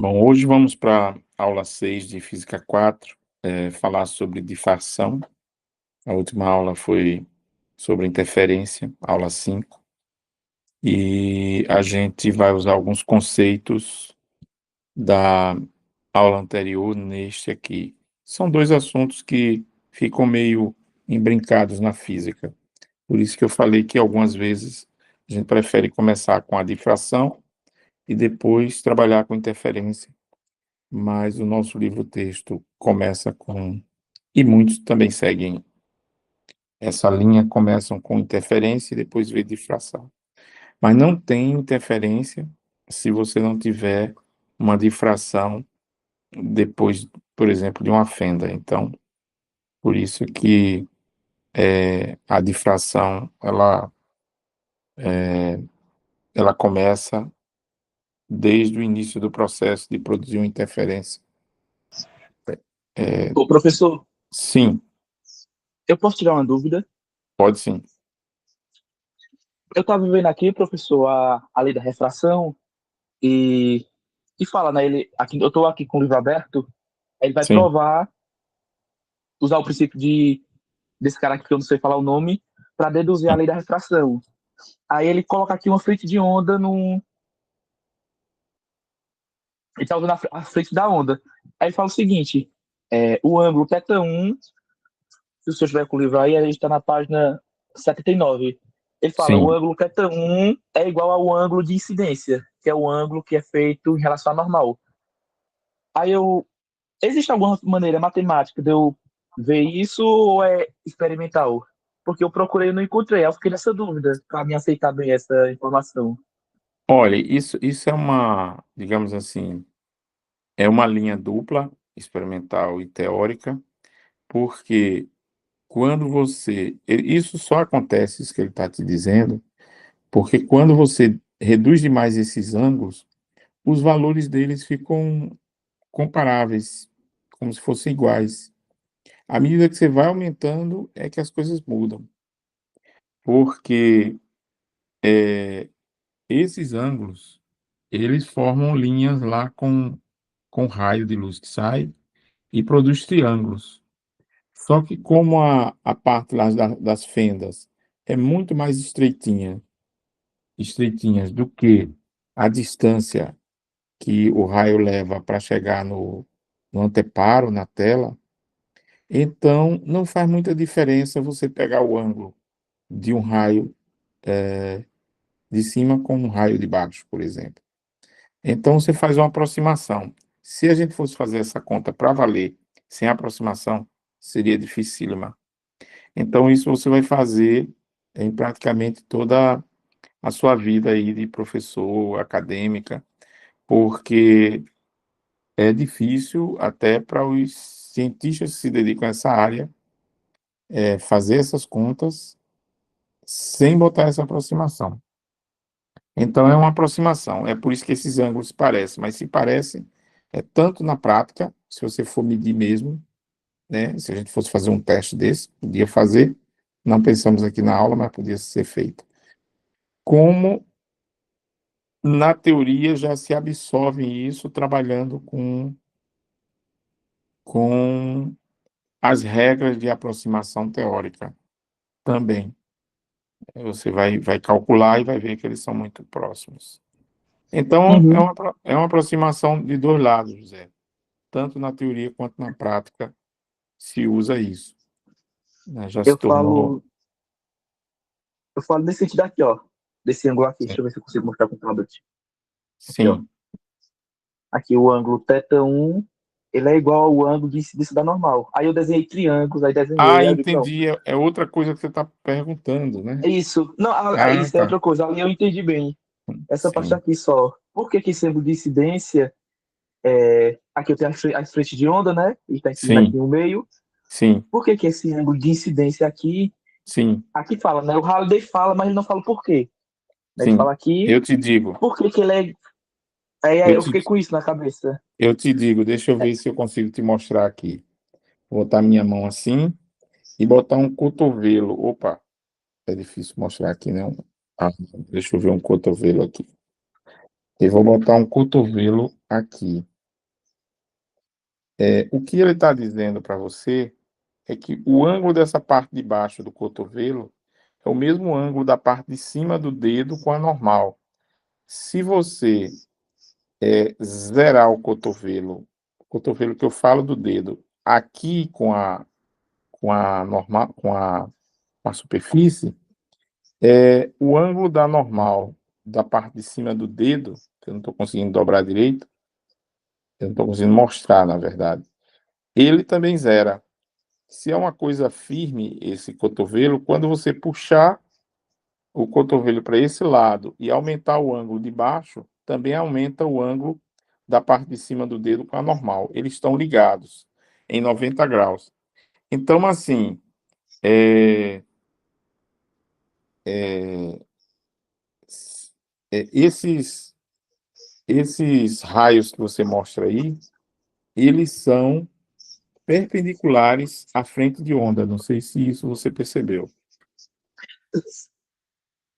Bom, hoje vamos para a aula 6 de Física 4, falar sobre difração. A última aula foi sobre interferência, aula 5, e a gente vai usar alguns conceitos da aula anterior neste aqui. São dois assuntos que ficam meio embrincados na física, por isso que eu falei que algumas vezes a gente prefere começar com a difração e depois trabalhar com interferência. Mas o nosso livro-texto começa com e muitos também seguem essa linha, começam com interferência e depois vê difração. Mas não tem interferência se você não tiver uma difração depois, por exemplo, de uma fenda. Então, por isso que, a difração ela começa desde o início do processo de produzir uma interferência. Ô, professor, Sim, eu posso tirar uma dúvida? pode sim. Eu estava vendo aqui, professor, a lei da refração e fala, né? Eu estou aqui com o livro aberto, ele vai Sim, provar, usar o princípio desse cara aqui que eu não sei falar o nome, para deduzir a sim, lei da refração. Aí ele coloca aqui uma frente de onda num. Ele está usando a frente da onda. Aí ele fala o seguinte: o ângulo θ1, se o senhor estiver com o livro aí, a gente está na página 79. Ele fala, o sim. ângulo θ1 é igual ao ângulo de incidência, que é o ângulo que é feito em relação à normal. Aí existe alguma maneira matemática de eu ver isso ou é experimental? Porque eu procurei e não encontrei, aí eu fiquei nessa dúvida para me aceitar bem essa informação. Olha, isso é uma, digamos assim, é uma linha dupla, experimental e teórica, porque quando você isso só acontece, isso que ele está te dizendo, porque quando você reduz demais esses ângulos, os valores deles ficam comparáveis, como se fossem iguais. À medida que você vai aumentando, é que as coisas mudam, porque, esses ângulos, eles formam linhas lá com raio de luz que sai e produz triângulos. Só que como a parte lá das fendas é muito mais estreitinhas do que a distância que o raio leva para chegar no anteparo, na tela, então não faz muita diferença você pegar o ângulo de um raio de cima com um raio de baixo, por exemplo. Então você faz uma aproximação. Se a gente fosse fazer essa conta para valer, sem aproximação, seria dificílima. Então isso você vai fazer em praticamente toda a sua vida aí de professor, acadêmica, porque é difícil até para os cientistas que se dedicam a essa área, fazer essas contas sem botar essa aproximação. Então é uma aproximação, é por isso que esses ângulos parecem, mas se parecem, é tanto na prática, se você for medir mesmo, né, se a gente fosse fazer um teste desse, podia fazer, não pensamos aqui na aula, mas podia ser feito. Como na teoria já se absorve isso trabalhando com as regras de aproximação teórica também. Você vai calcular e vai ver que eles são muito próximos. Então, Uhum. é uma aproximação de dois lados, José. Tanto na teoria quanto na prática se usa isso, né? Já se Eu tornou. falo, eu falo desse sentido aqui, ó. Desse ângulo aqui. Sim, Deixa eu ver se eu consigo mostrar com o tablet. Aqui, ó. sim. Aqui o ângulo θ1, ele é igual ao ângulo de incidência da normal. Aí eu desenhei triângulos, aí Ah, desenhei, aí eu vi, pronto. entendi. É outra coisa que você está perguntando, né? É isso. Não, Ah, isso é tá. outra coisa. Ali eu entendi bem. Essa parte Sim, aqui só. Por que que esse ângulo de incidência, aqui eu tenho as frentes de onda, né? E está incidindo aqui sim, no meio. sim, Por que que esse ângulo de incidência sim, aqui fala, né? O Halliday fala, mas ele não fala o porquê. Ele sim. fala aqui, Eu te digo, por que que ele é... Aí eu eu te, fiquei com isso na cabeça. eu te digo, deixa eu ver se eu consigo te mostrar aqui. Vou botar minha mão assim e botar um cotovelo. Opa, é difícil mostrar aqui, né? Ah, deixa eu ver um cotovelo aqui. Eu vou botar um cotovelo aqui. O que ele está dizendo para você é que o ângulo dessa parte de baixo do cotovelo é o mesmo ângulo da parte de cima do dedo com a normal. Se você zerar o cotovelo que eu falo do dedo, aqui com a normal, com a superfície, o ângulo da normal da parte de cima do dedo, que eu não estou conseguindo dobrar direito, eu não estou conseguindo mostrar, na verdade, ele também zera. Se é uma coisa firme esse cotovelo, quando você puxar o cotovelo para esse lado e aumentar o ângulo de baixo, também aumenta o ângulo da parte de cima do dedo com a normal. Eles estão ligados em 90 graus. Então, assim, é, é, esses raios que você mostra aí, eles são perpendiculares à frente de onda. Não sei se isso você percebeu.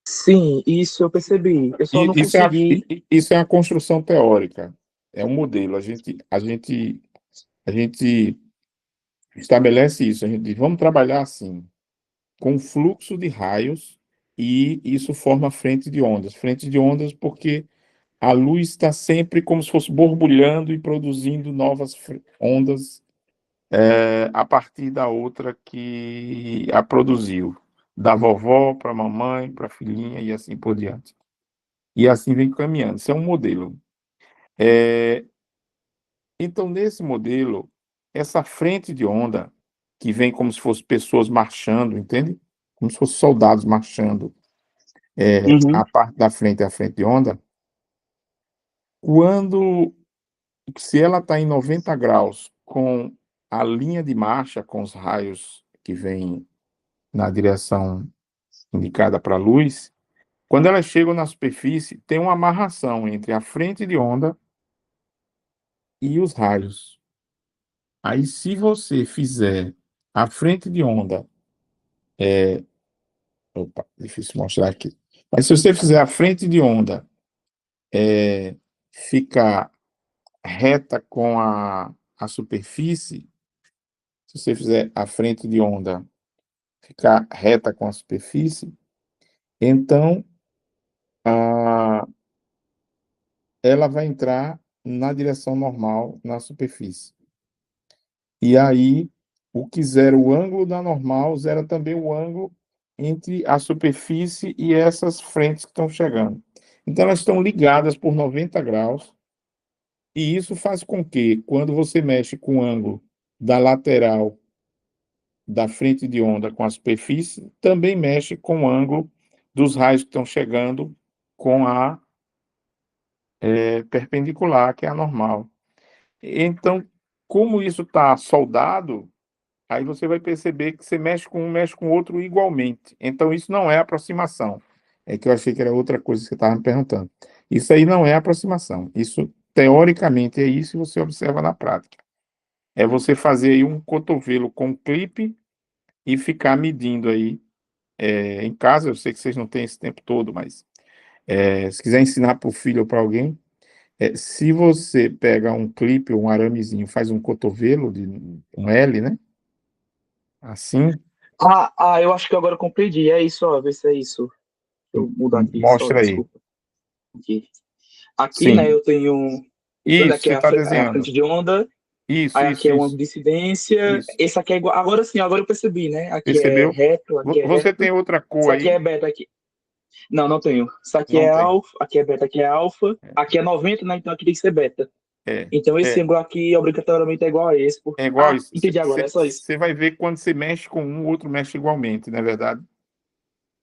Sim, isso eu percebi. Eu só E não consegui. isso é uma construção teórica, é um modelo. A gente estabelece isso. A gente diz, vamos trabalhar assim, com fluxo de raios, e isso forma frente de ondas. Frente de ondas porque a luz está sempre como se fosse borbulhando e produzindo novas ondas, a partir da outra que a produziu, da vovó para a mamãe, para a filhinha e assim por diante. E assim vem caminhando. Isso é um modelo. Então, nesse modelo, essa frente de onda, que vem como se fossem pessoas marchando, entende? Como se fossem soldados marchando, Uhum. a parte da frente é a frente de onda. Quando, se ela está em 90 graus com a linha de marcha, com os raios que vêm na direção indicada para a luz, quando elas chegam na superfície, tem uma amarração entre a frente de onda e os raios. Aí, se você fizer a frente de onda, opa, difícil mostrar aqui. Mas se você fizer a frente de onda ficar reta com a superfície, se você fizer a frente de onda ficar reta com a superfície, então a, ela vai entrar na direção normal na superfície. E aí, o que zera o ângulo da normal, zera também o ângulo entre a superfície e essas frentes que estão chegando. Então, elas estão ligadas por 90 graus, e isso faz com que, quando você mexe com o ângulo da lateral da frente de onda com a superfície, também mexe com o ângulo dos raios que estão chegando com a perpendicular, que é a normal. Então, como isso está soldado, aí você vai perceber que você mexe com o outro igualmente. Então, isso não é aproximação. É que eu achei que era outra coisa que você estava me perguntando. Isso aí não é aproximação. Isso, teoricamente, é isso que você observa na prática. É você fazer aí um cotovelo com clipe e ficar medindo aí. Em casa, eu sei que vocês não têm esse tempo todo, mas se quiser ensinar para o filho ou para alguém, se você pega um clipe ou um aramezinho, faz um cotovelo de um L, né? Assim, Eu acho que agora eu compreendi. É isso, ó, vê se é isso. Deixa eu mudar aqui, só, mostra aí. desculpa. Aqui, aqui, né, Sim, eu tenho. isso Daqui que é você está é a frente desenhando. de onda, Isso, aí aqui isso, é o ângulo isso, de incidência. isso. Esse aqui é igual. Agora sim, agora eu percebi, né? Percebeu? Aqui é Você tem reto. outra cor Isso aqui é aí? beta, aqui. Não, não tenho. Isso aqui Não é tem. alfa, aqui é beta, aqui é alfa. Aqui é 90, né? Então aqui tem que ser beta. É, Então esse é, ângulo aqui obrigatoriamente é igual a esse. é igual isso. Entendi agora, é só isso. Você vai ver que quando você mexe com um, o outro mexe igualmente, não é verdade?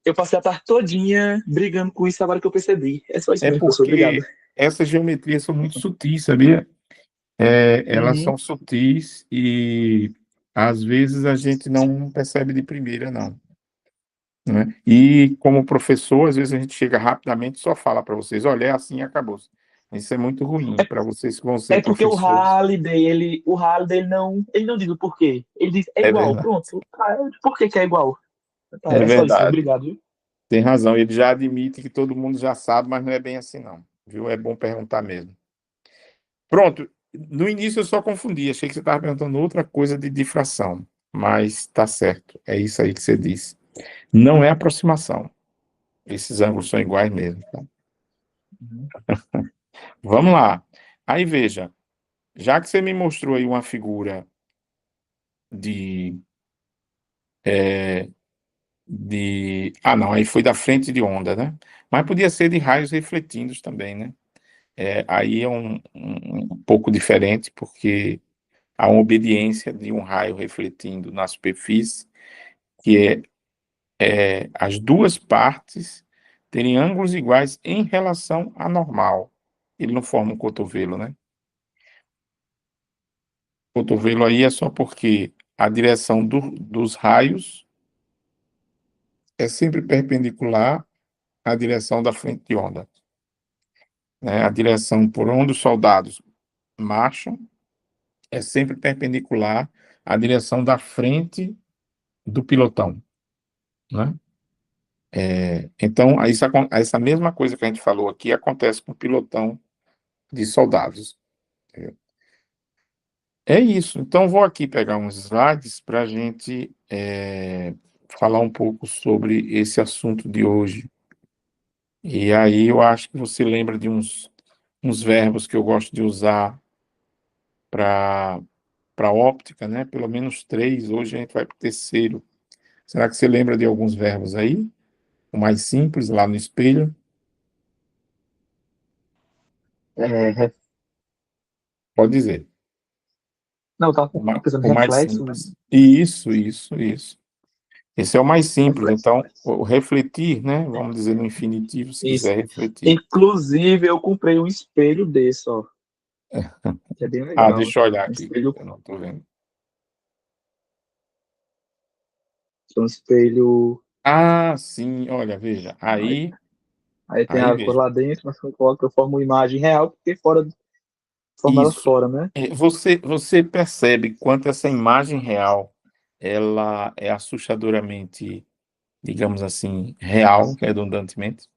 Eu passei a tarde todinha brigando com isso agora que eu percebi. É só isso É mesmo, professor. Obrigado. porque essas geometrias são muito sutis, sabia? Elas Uhum. são sutis e às vezes a gente não percebe de primeira, não, né? E como professor, às vezes a gente chega rapidamente e só fala para vocês, olha, é assim e acabou. Isso é muito ruim para vocês que vão ser É porque professores. O Halliday ele não diz o porquê. Ele diz é É igual, verdade. pronto. Por que que é igual? Tá, É é só isso, verdade. obrigado, viu? Tem razão. Ele já admite que todo mundo já sabe, mas não é bem assim, não. Viu? É bom perguntar mesmo. Pronto. No início eu só confundi, achei que você estava perguntando outra coisa de difração, mas está certo, é isso aí que você disse. Não é aproximação, esses ângulos são iguais mesmo, tá? Uhum. Vamos lá. Aí veja, já que você me mostrou aí uma figura de, não, aí foi da frente de onda, né? Mas podia ser de raios refletindo também, né? Aí é um pouco diferente, porque há uma obediência de um raio refletindo na superfície, que as duas partes terem ângulos iguais em relação à normal. Ele não forma um cotovelo, né? Cotovelo aí é só porque a direção dos raios é sempre perpendicular à direção da frente de onda, né? A direção por onde os soldados marcham é sempre perpendicular à direção da frente do pilotão, né? Então, essa mesma coisa que a gente falou aqui acontece com o pilotão de soldados. É isso. Então, vou aqui pegar uns slides para a gente falar um pouco sobre esse assunto de hoje. E aí eu acho que você lembra de uns verbos que eu gosto de usar para óptica, né? Pelo menos três. Hoje a gente vai para o terceiro. Será que você lembra de alguns verbos aí? O mais simples, lá no espelho? É, Pode dizer. não, eu tava pensando O mais reflexo, né? simples. Isso. Esse é o mais simples. Reflexo, Então, reflexo. o refletir, né? Vamos dizer no infinitivo, se Isso. quiser refletir. Inclusive, eu comprei um espelho desse, ó, que é bem Ah, legal. deixa eu olhar Um aqui. espelho, Eu não estou vendo. um espelho. Ah, sim, olha, veja. Aí, aí tem Aí a cor veja. lá dentro, mas quando coloca, eu formo uma imagem real, porque fora, forma ela Isso. fora, né? Você percebe quanto essa imagem real, ela é assustadoramente, digamos assim, real, redundantemente?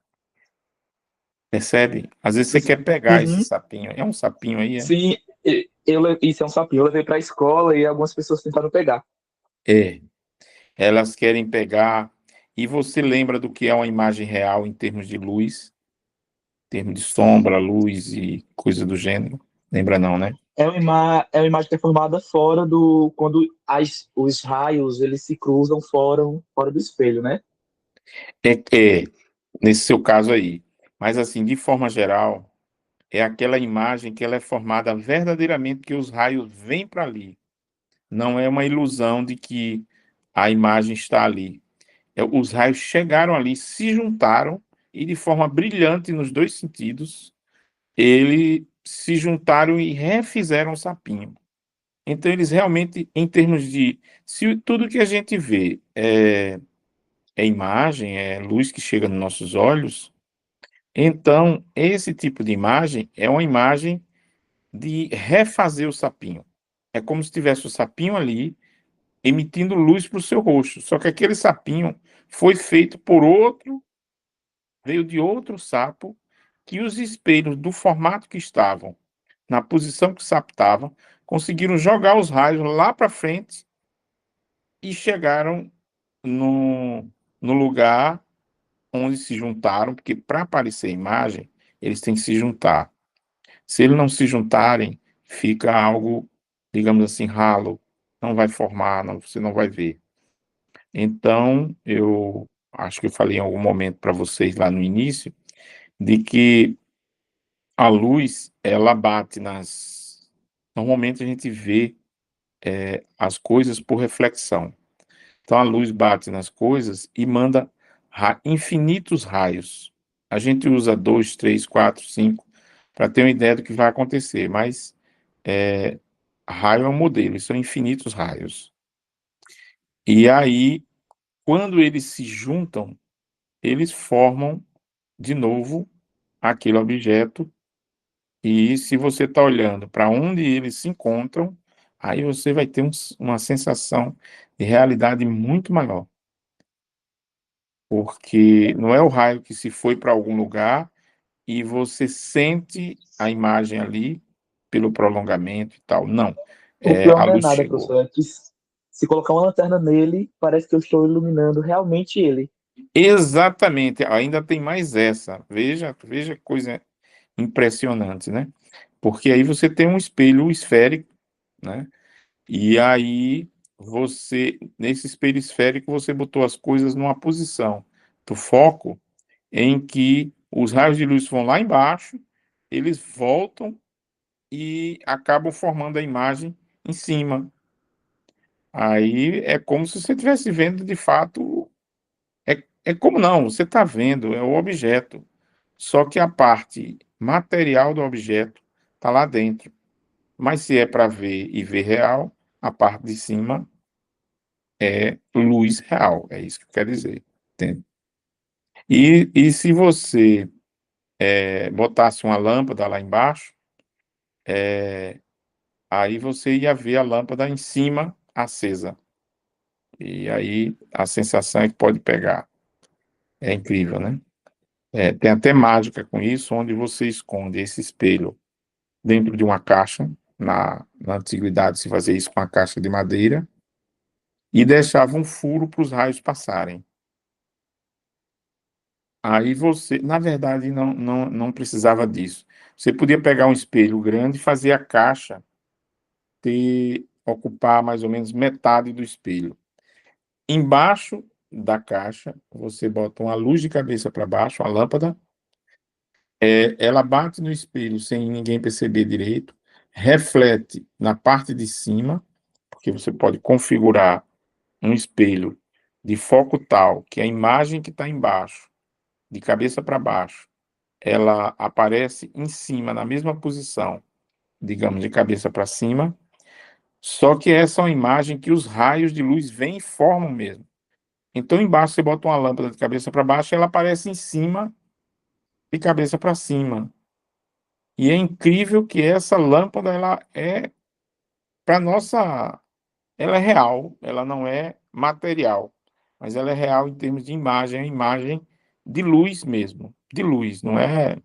Percebe? Às vezes você quer pegar esse Uhum. sapinho. É um sapinho aí, é? Sim, isso é um sapinho. Eu levei para a escola e algumas pessoas tentaram pegar. É. Elas querem pegar. E você lembra do que é uma imagem real em termos de luz, em termos de sombra, luz e coisa do gênero? Lembra não, né? É uma imagem que é formada fora do. Quando os raios eles se cruzam fora do espelho, né? É, nesse seu caso aí. Mas assim, de forma geral, é aquela imagem que ela é formada verdadeiramente que os raios vêm para ali. Não é uma ilusão de que a imagem está ali. Os raios chegaram ali, se juntaram e de forma brilhante nos dois sentidos, eles se juntaram e refizeram o sapinho. Então eles realmente, em termos de, se tudo que a gente vê é imagem, é luz que chega nos nossos olhos, então esse tipo de imagem é uma imagem de refazer o sapinho. É como se tivesse o sapinho ali emitindo luz para o seu rosto. Só que aquele sapinho foi feito por outro, veio de outro sapo, que os espelhos do formato que estavam, na posição que o sapo estava, conseguiram jogar os raios lá para frente e chegaram no, no lugar onde se juntaram, porque para aparecer a imagem, eles têm que se juntar. Se eles não se juntarem, fica algo, digamos assim, ralo, não vai formar, você não vai ver. Então, eu acho que eu falei em algum momento para vocês lá no início, de que a luz, ela bate nas. Normalmente a gente vê as coisas por reflexão. Então a luz bate nas coisas e manda infinitos raios. A gente usa dois, três, quatro, cinco para ter uma ideia do que vai acontecer, mas raio é um modelo, são infinitos raios. E aí, quando eles se juntam, eles formam de novo aquele objeto. E se você está olhando para onde eles se encontram, aí você vai ter uma sensação de realidade muito maior. Porque não é o raio que se foi para algum lugar e você sente a imagem ali, pelo prolongamento e tal. Não. O É, pior a não é luz nada, chegou. professor, é que se colocar uma lanterna nele, parece que eu estou iluminando realmente ele. Exatamente, ainda tem mais essa. Veja, veja que coisa impressionante, né? Porque aí você tem um espelho esférico, né? E aí nesse espelho esférico, você botou as coisas numa posição do foco em que os raios de luz vão lá embaixo, eles voltam e acabam formando a imagem em cima. Aí é como se você estivesse vendo de fato. É como não, você está vendo, é o objeto. Só que a parte material do objeto está lá dentro. Mas se é para ver e ver real, a parte de cima é luz real. É isso que quer dizer. Entende? E se você botasse uma lâmpada lá embaixo, aí você ia ver a lâmpada em cima acesa. E aí a sensação é que pode pegar. É incrível, né? Tem até mágica com isso, onde você esconde esse espelho dentro de uma caixa. Na antiguidade se fazia isso com a caixa de madeira e deixava um furo para os raios passarem. Aí você, na verdade, não precisava disso. Você podia pegar um espelho grande e fazer a caixa ocupar mais ou menos metade do espelho. Embaixo da caixa, você bota uma luz de cabeça para baixo, uma lâmpada, ela bate no espelho sem ninguém perceber direito, reflete na parte de cima, porque você pode configurar um espelho de foco tal que a imagem que está embaixo, de cabeça para baixo, ela aparece em cima, na mesma posição, digamos, de cabeça para cima, só que essa é uma imagem que os raios de luz vêm e formam mesmo. Então, embaixo você bota uma lâmpada de cabeça para baixo, ela aparece em cima, de cabeça para cima. E é incrível que essa lâmpada, ela é, para nossa, ela é real, ela não é material, mas ela é real em termos de imagem, é uma imagem de luz mesmo, de luz, não é,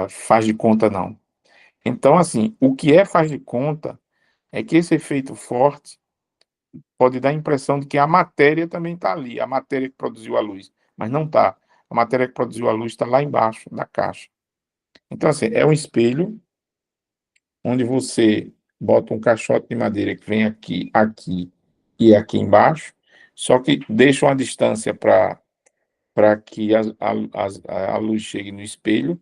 faz de conta não. Então, assim, o que é faz de conta é que esse efeito forte pode dar a impressão de que a matéria também está ali, a matéria que produziu a luz, mas não está. A matéria que produziu a luz está lá embaixo da caixa. Então, assim, é um espelho onde você bota um caixote de madeira que vem aqui, aqui e aqui embaixo, só que deixa uma distância para que a luz chegue no espelho,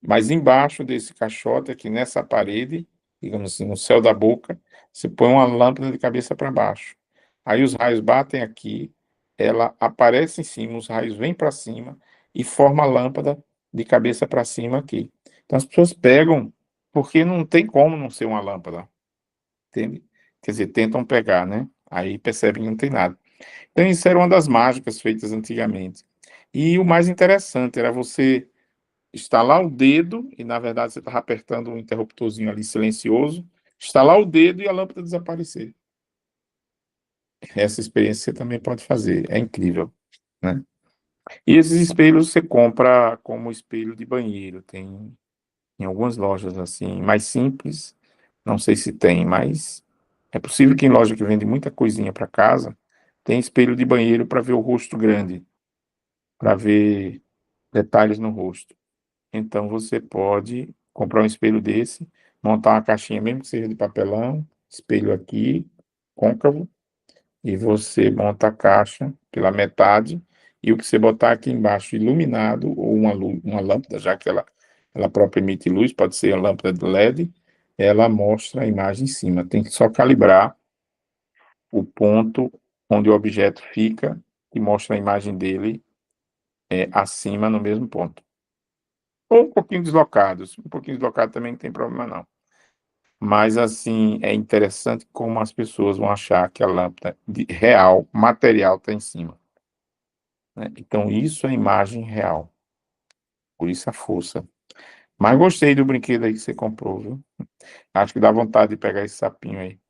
mas embaixo desse caixote, aqui nessa parede, digamos assim, no céu da boca, você põe uma lâmpada de cabeça para baixo. Aí os raios batem aqui, ela aparece em cima, os raios vêm para cima e forma a lâmpada de cabeça para cima aqui. Então as pessoas pegam, porque não tem como não ser uma lâmpada, entende? Quer dizer, tentam pegar, né? Aí percebem que não tem nada. Então isso era uma das mágicas feitas antigamente. E o mais interessante era você estalar o dedo, e na verdade você estava apertando um interruptorzinho ali silencioso, estalar o dedo e a lâmpada desaparecer. Essa experiência você também pode fazer, é incrível, né? E esses espelhos você compra como espelho de banheiro, tem em algumas lojas assim, mais simples, não sei se tem, mas é possível que em loja que vende muita coisinha para casa, tem espelho de banheiro para ver o rosto grande, para ver detalhes no rosto. Então você pode comprar um espelho desse, montar uma caixinha, mesmo que seja de papelão, espelho aqui, côncavo, e você monta a caixa pela metade, e o que você botar aqui embaixo iluminado, ou uma lâmpada, já que ela própria emite luz, pode ser a lâmpada de LED, ela mostra a imagem em cima. Tem que só calibrar o ponto onde o objeto fica e mostra a imagem dele acima no mesmo ponto. Ou um pouquinho deslocado também não tem problema não. Mas assim, é interessante como as pessoas vão achar que a lâmpada real, material, está em cima, né? Então isso é imagem real, por isso a força. Mas gostei do brinquedo aí que você comprou, viu? Acho que dá vontade de pegar esse sapinho aí.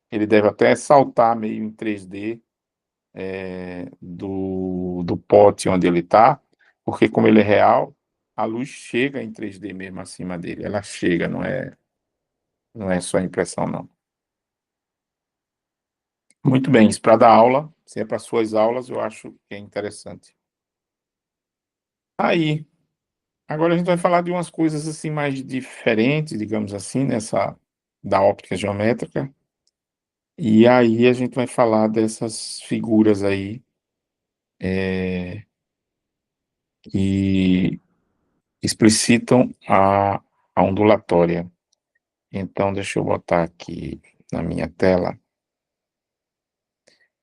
Ele deve até saltar meio em 3D do pote onde ele está, porque como ele é real, a luz chega em 3D mesmo acima dele, ela chega, não é só impressão não. Muito bem, isso para dar aula, se é para suas aulas, eu acho que é interessante. Aí, agora a gente vai falar de umas coisas assim mais diferentes, digamos assim, nessa da óptica geométrica. E aí a gente vai falar dessas figuras aí que explicitam a ondulatória. Então, deixa eu botar aqui na minha tela.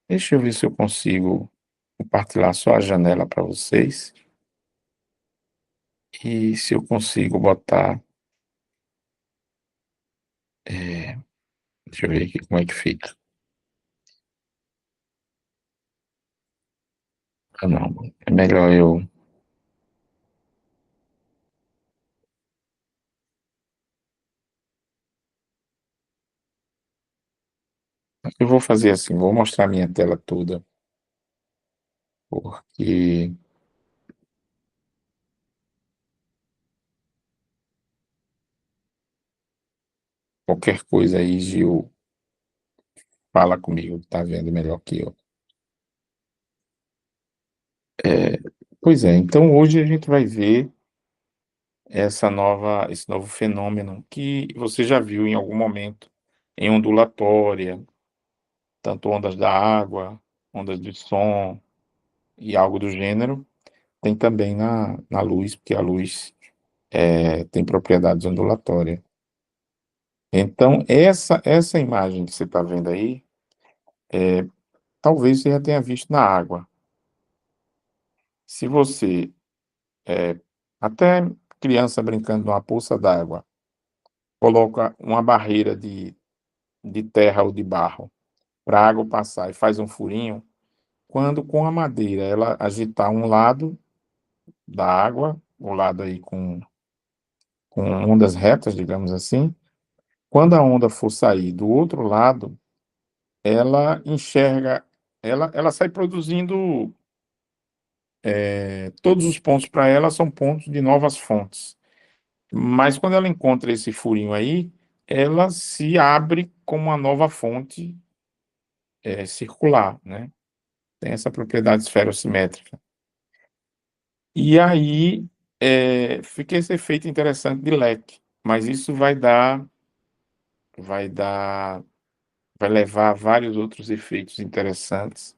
Deixa eu ver se eu consigo compartilhar só a janela para vocês. E se eu consigo botar. Deixa eu ver aqui como é que fica. Ah, não. É melhor eu. Eu vou fazer assim, vou mostrar a minha tela toda, porque qualquer coisa aí, Gil, fala comigo, tá vendo melhor que eu. É, pois é, então hoje a gente vai ver esse novo fenômeno que você já viu em algum momento em ondulatória, tanto ondas da água, ondas de som e algo do gênero, tem também na luz, porque a luz tem propriedades ondulatórias. Então, essa imagem que você está vendo aí, talvez você já tenha visto na água. Se você, até criança brincando numa poça d'água, coloca uma barreira de terra ou de barro para a água passar e faz um furinho, quando com a madeira ela agitar um lado da água, o lado aí com ondas retas, digamos assim, quando a onda for sair do outro lado, ela enxerga, ela sai produzindo, todos os pontos para ela são pontos de novas fontes. Mas quando ela encontra esse furinho aí, ela se abre como uma nova fonte, circular, né? Tem essa propriedade esferossimétrica. E aí, fica esse efeito interessante de leque, mas isso vai dar, vai levar a vários outros efeitos interessantes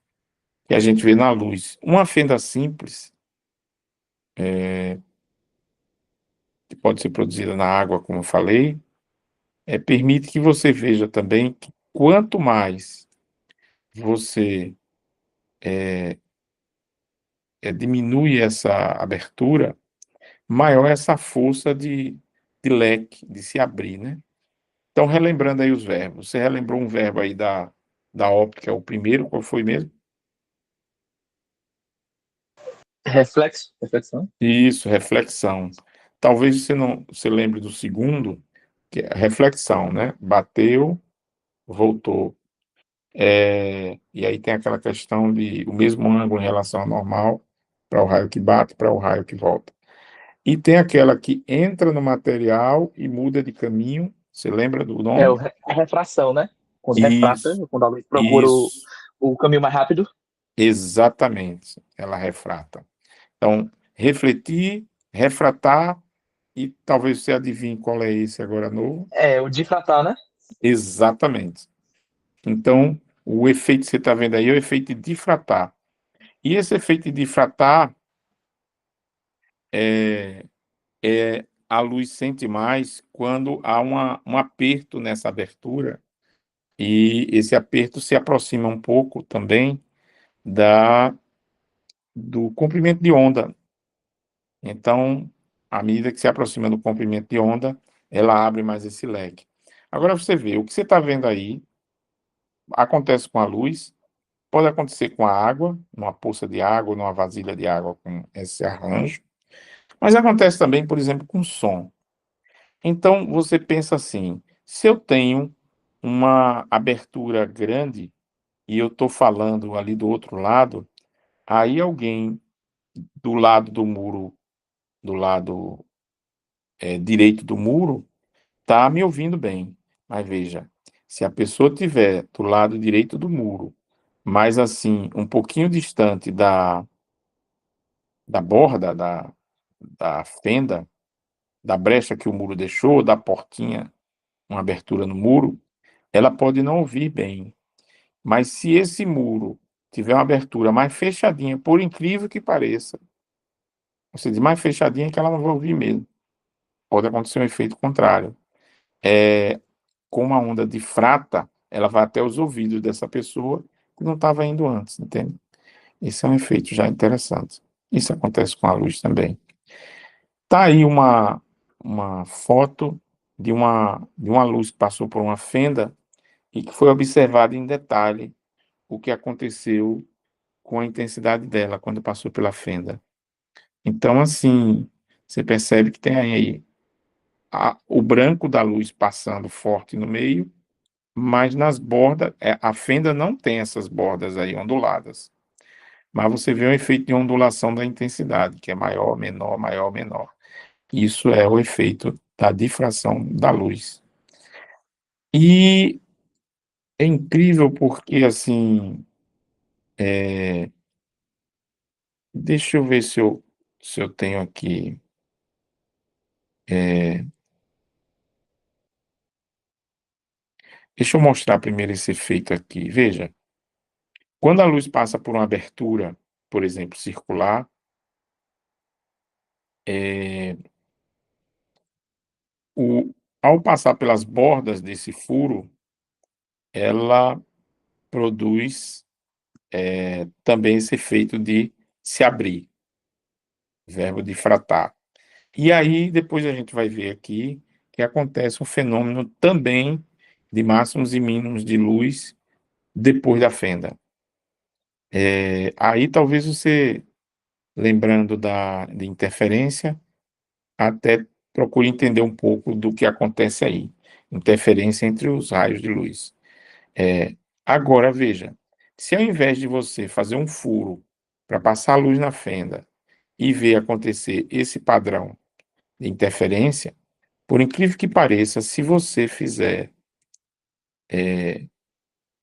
que a gente vê na luz. Uma fenda simples, que pode ser produzida na água, como eu falei, permite que você veja também que quanto mais você diminui essa abertura, maior é essa força de leque, de se abrir, né? Então, relembrando aí os verbos, você relembrou um verbo aí da óptica, o primeiro, qual foi mesmo? Reflexão. Isso, reflexão. Talvez você não se lembre do segundo, que é reflexão, né? Bateu, voltou. E aí tem aquela questão de o mesmo ângulo em relação ao normal para o raio que bate, para o raio que volta. E tem aquela que entra no material e muda de caminho. Você lembra do nome? A refração, né? Quando refrata, Isso, quando a luz procura isso, o caminho mais rápido. exatamente. Ela refrata. Então, refletir, refratar, e talvez você adivinhe qual é esse agora novo. É, o difratar, né? Exatamente. Então, o efeito que você está vendo aí é o efeito de difratar. E esse efeito de difratar a luz sente mais quando há um aperto nessa abertura, e esse aperto se aproxima um pouco também da do comprimento de onda. Então, à medida que se aproxima do comprimento de onda, ela abre mais esse leque. Agora você vê, o que você está vendo aí acontece com a luz, pode acontecer com a água, numa poça de água, numa vasilha de água com esse arranjo, mas acontece também, por exemplo, com som. Então, você pensa assim: se eu tenho uma abertura grande e eu estou falando ali do outro lado, aí alguém do lado do muro do lado direito do muro, está me ouvindo bem. Mas veja, se a pessoa tiver do lado direito do muro, mas assim, um pouquinho distante da borda, da fenda, da brecha que o muro deixou, da portinha, uma abertura no muro, ela pode não ouvir bem. Mas se esse muro tiver uma abertura mais fechadinha, por incrível que pareça, você diz mais fechadinha que ela não vai ouvir mesmo. Pode acontecer um efeito contrário. Com uma onda difrata, ela vai até os ouvidos dessa pessoa que não estava indo antes, entende? Esse é um efeito já interessante. Isso acontece com a luz também. Tá aí uma foto de uma luz que passou por uma fenda e que foi observado em detalhe o que aconteceu com a intensidade dela quando passou pela fenda. Então, assim, você percebe que tem aí o branco da luz passando forte no meio, mas nas bordas, a fenda não tem essas bordas aí onduladas. Mas você vê o efeito de ondulação da intensidade, que é maior, menor, maior, menor. Isso é o efeito da difração da luz. E é incrível porque, assim, deixa eu ver se eu tenho aqui. é, Deixa eu mostrar primeiro esse efeito aqui. Veja, quando a luz passa por uma abertura, por exemplo, circular, é, o, ao passar pelas bordas desse furo, ela produz também esse efeito de se abrir, verbo difratar. E aí, depois a gente vai ver aqui que acontece um fenômeno também de máximos e mínimos de luz depois da fenda. Aí talvez você, lembrando de interferência, até procure entender um pouco do que acontece aí. Interferência entre os raios de luz. Agora, veja, se ao invés de você fazer um furo para passar a luz na fenda e ver acontecer esse padrão de interferência, por incrível que pareça, se você fizer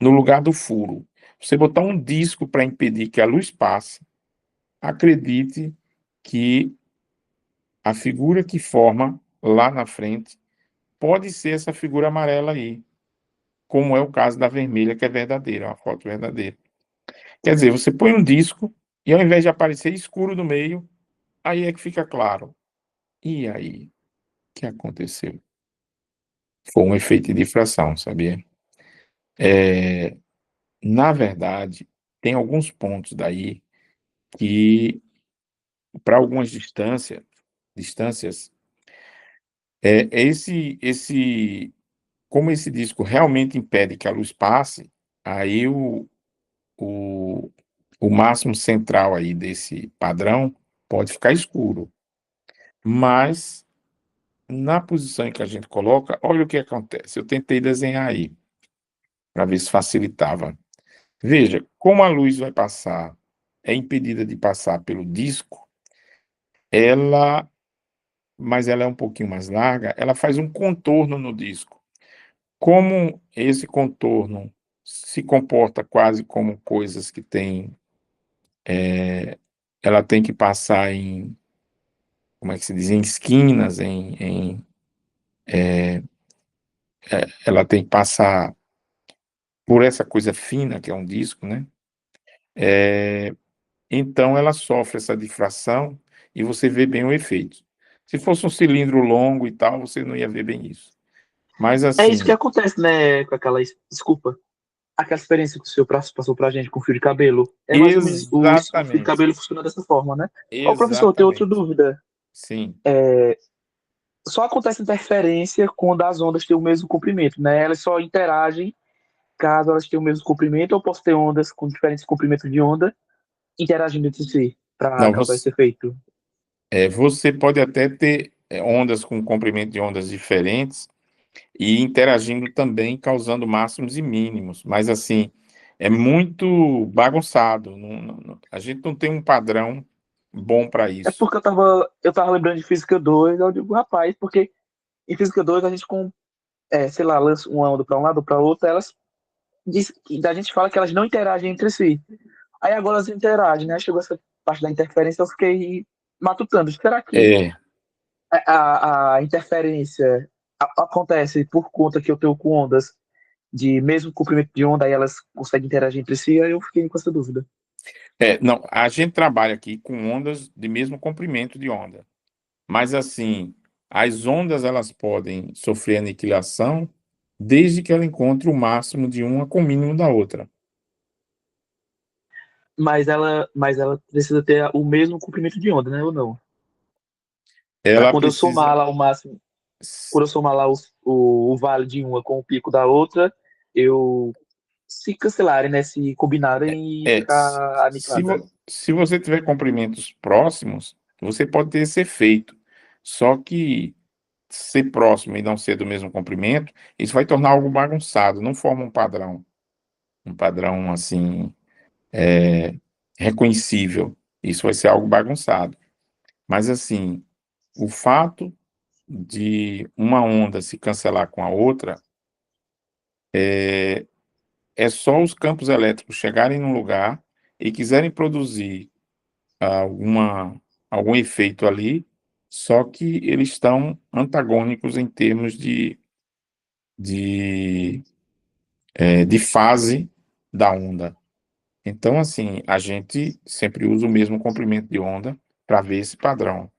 no lugar do furo, você botar um disco para impedir que a luz passe, acredite que a figura que forma lá na frente pode ser essa figura amarela aí, como é o caso da vermelha, que é verdadeira, é uma foto verdadeira. Quer dizer, você põe um disco e ao invés de aparecer escuro no meio, aí é que fica claro. E aí, o que aconteceu? Foi um efeito de difração, sabia? Na verdade, tem alguns pontos daí que, para algumas distâncias, como esse disco realmente impede que a luz passe, aí o, o máximo central aí desse padrão pode ficar escuro. Mas, na posição em que a gente coloca, olha o que acontece. Eu tentei desenhar aí, para ver se facilitava. Veja, como a luz vai passar, é impedida de passar pelo disco, ela, mas ela é um pouquinho mais larga, ela faz um contorno no disco. Como esse contorno se comporta quase como coisas que têm, ela tem que passar em, como é que se diz, em esquinas, ela tem que passar por essa coisa fina que é um disco, né? Então ela sofre essa difração e você vê bem o efeito. Se fosse um cilindro longo e tal, você não ia ver bem isso. Mas É isso que assim, acontece, né, com aquela, desculpa, aquela experiência que o senhor passou pra gente com fio de cabelo. É mais ou menos, o fio de exatamente, cabelo funciona dessa forma, né? Ó, professor, eu tenho outra exatamente. dúvida. Sim. Só acontece interferência quando as ondas têm o mesmo comprimento, né? Elas só interagem caso elas tenham o mesmo comprimento, ou posso ter ondas com diferentes comprimentos de onda interagindo entre si para Não, causar esse efeito. você pode até ter ondas com comprimento de ondas diferentes e interagindo também, causando máximos e mínimos. Mas assim, é muito bagunçado. A gente não tem um padrão bom para É isso. porque eu tava lembrando de Física 2, eu digo, rapaz, porque em Física 2 a gente, sei lá, lança uma onda para um lado ou para outro, a gente fala que elas não interagem entre si. Aí agora elas interagem, né? Chegou essa parte da interferência, eu fiquei matutando. Será que É, a interferência acontece por conta que eu tenho com ondas de mesmo comprimento de onda e elas conseguem interagir entre si? Aí eu fiquei com essa dúvida. não, a gente trabalha aqui com ondas de mesmo comprimento de onda, mas assim, as ondas elas podem sofrer aniquilação desde que ela encontre o máximo de uma com o mínimo da outra. Mas ela precisa ter o mesmo comprimento de onda, né? Ou não? Para Ela quando eu somar precisa, lá o máximo, quando eu somar lá o vale de uma com o pico da outra, eu se cancelarem, né? Se combinarem e ficar aniquilada. se você tiver comprimentos próximos, você pode ter esse efeito. Só que ser próximo e não ser do mesmo comprimento, isso vai tornar algo bagunçado, não forma um padrão assim, reconhecível. Isso vai ser algo bagunçado. Mas assim, o fato de uma onda se cancelar com a outra é só os campos elétricos chegarem num lugar e quiserem produzir alguma, algum efeito ali, só que eles estão antagônicos em termos de, de fase da onda. Então, assim, a gente sempre usa o mesmo comprimento de onda para ver esse padrão,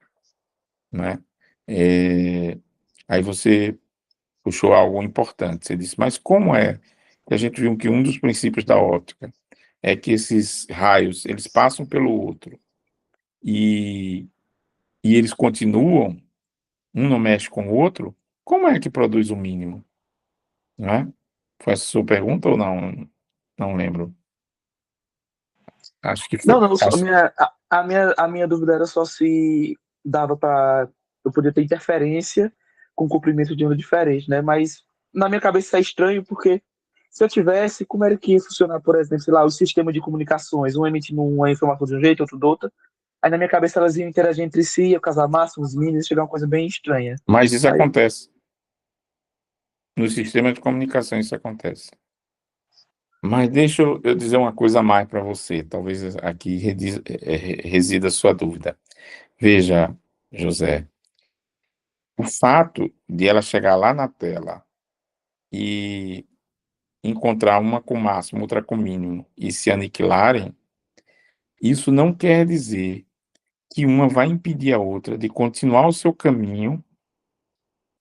né? É, aí você puxou algo importante. Você disse, mas como é que a gente viu que um dos princípios da óptica é que esses raios eles passam pelo outro e, e eles continuam, um não mexe com o outro? Como é que produz o mínimo, né? Foi essa a sua pergunta ou não? Não lembro. Acho que foi. Não, não, só Acho, a minha dúvida era só se dava para eu poder ter interferência com comprimento de onda diferente, né? Mas na minha cabeça é estranho porque se eu tivesse, como era que ia funcionar, por exemplo, sei lá, o sistema de comunicações, um emitindo uma informação de um jeito, outro do outro. Aí na minha cabeça elas iam interagir entre si, ia casar máximos, mínimos, chegar uma coisa bem estranha. mas isso Aí, acontece. No sistema de comunicação isso acontece. Mas deixa eu dizer uma coisa a mais para você, talvez aqui resida a sua dúvida. Veja, José, o fato de ela chegar lá na tela e encontrar uma com máximo, outra com mínimo e se aniquilarem, isso não quer dizer que uma vai impedir a outra de continuar o seu caminho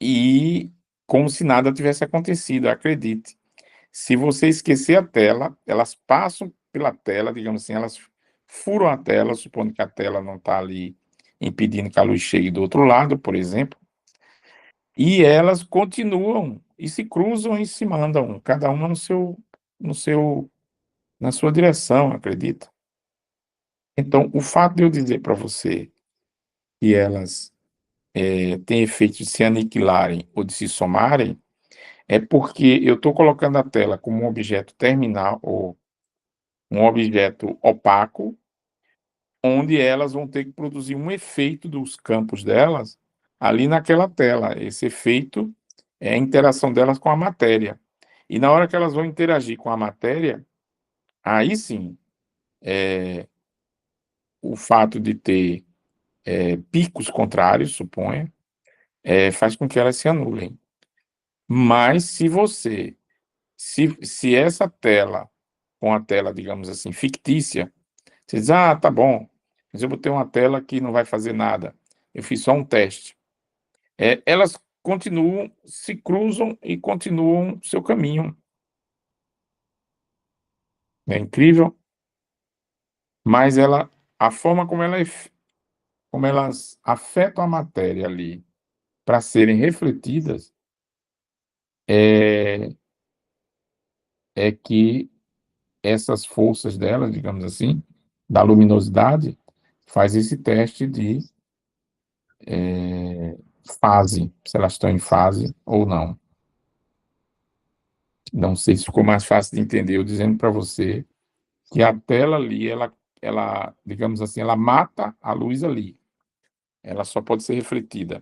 e como se nada tivesse acontecido, acredite. Se você esquecer a tela, elas passam pela tela, digamos assim, elas furam a tela, supondo que a tela não está ali impedindo que a luz chegue do outro lado, por exemplo, e elas continuam e se cruzam e se mandam, cada uma no seu, na sua direção, acredita? Então, o fato de eu dizer para você que elas têm efeito de se aniquilarem ou de se somarem, é porque eu estou colocando a tela como um objeto terminal ou um objeto opaco, onde elas vão ter que produzir um efeito dos campos delas ali naquela tela. Esse efeito é a interação delas com a matéria. E na hora que elas vão interagir com a matéria, aí sim, o fato de ter picos contrários, suponha, faz com que elas se anulem. Mas se essa tela, com a tela, digamos assim, fictícia, você diz, ah, tá bom, mas eu botei uma tela que não vai fazer nada. Eu fiz só um teste. Elas continuam, se cruzam e continuam seu caminho. É incrível, mas a forma como elas afetam a matéria ali para serem refletidas é que essas forças delas, digamos assim, da luminosidade, faz esse teste de fase, se elas estão em fase ou não. Não sei se ficou mais fácil de entender eu dizendo para você que a tela ali, ela digamos assim, ela mata a luz ali, ela só pode ser refletida.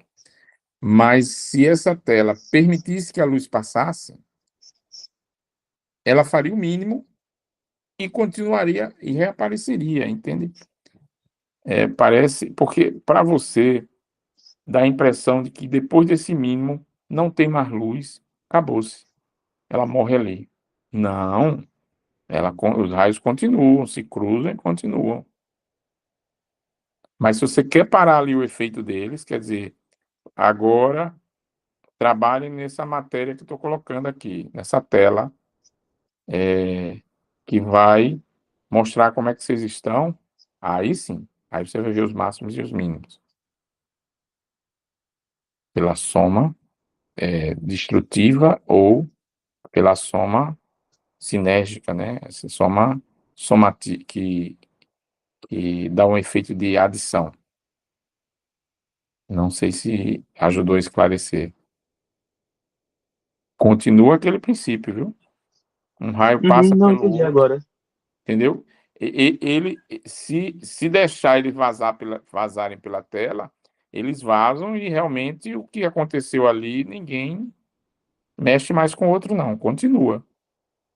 Mas se essa tela permitisse que a luz passasse, ela faria o mínimo e continuaria e reapareceria, entende? Parece, porque para você dá a impressão de que depois desse mínimo não tem mais luz, acabou-se, ela morre ali. Não, os raios continuam, se cruzam e continuam. Mas se você quer parar ali o efeito deles, quer dizer, agora trabalhem nessa matéria que eu estou colocando aqui, nessa tela, é, que vai mostrar como é que vocês estão. Aí sim, aí você vai ver os máximos e os mínimos. Pela soma destrutiva ou pela soma sinérgica, né? Essa soma que dá um efeito de adição. Não sei se ajudou a esclarecer. Continua aquele princípio, viu? Um raio passa Uhum, não pelo entendi outro, agora. entendeu? Se deixar eles vazarem pela tela, eles vazam e realmente o que aconteceu ali, ninguém mexe mais com o outro, não. Continua.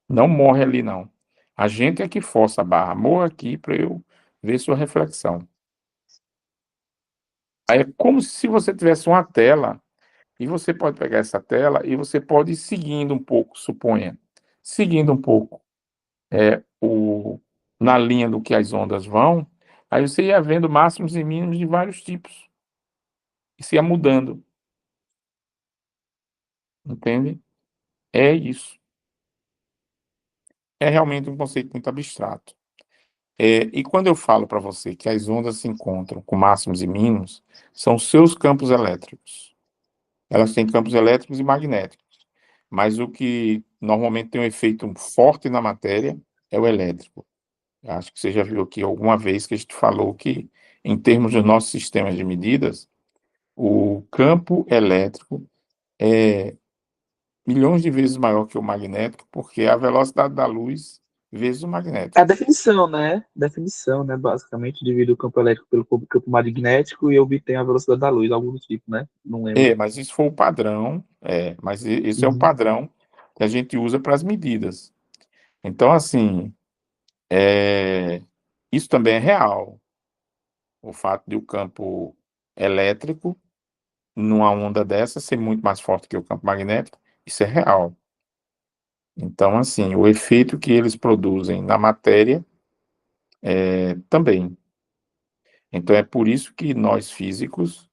Não morre ali, não. A gente é que força a barra. Morra aqui para eu ver sua reflexão. Aí é como se você tivesse uma tela, e você pode pegar essa tela e você pode ir seguindo um pouco, suponha, seguindo um pouco na linha do que as ondas vão, aí você ia vendo máximos e mínimos de vários tipos. Isso ia mudando, entende? É isso. É realmente um conceito muito abstrato. E quando eu falo para você que as ondas se encontram com máximos e mínimos, são seus campos elétricos. Elas têm campos elétricos e magnéticos. Mas o que normalmente tem um efeito forte na matéria é o elétrico. Acho que você já viu aqui alguma vez que a gente falou que, em termos dos nossos sistemas de medidas, o campo elétrico é milhões de vezes maior que o magnético, porque é a velocidade da luz vezes o É a magnético. definição, né? Definição, né? Basicamente, divide o campo elétrico pelo campo magnético e obtém a velocidade da luz, algo do tipo, né? Não lembro. Mas isso foi o padrão, mas esse é o Uhum. padrão que a gente usa para as medidas. Então, assim, isso também é real. O fato de o campo elétrico, numa onda dessa, ser muito mais forte que o campo magnético, isso é real. Então, assim, o efeito que eles produzem na matéria também. Então, é por isso que nós físicos,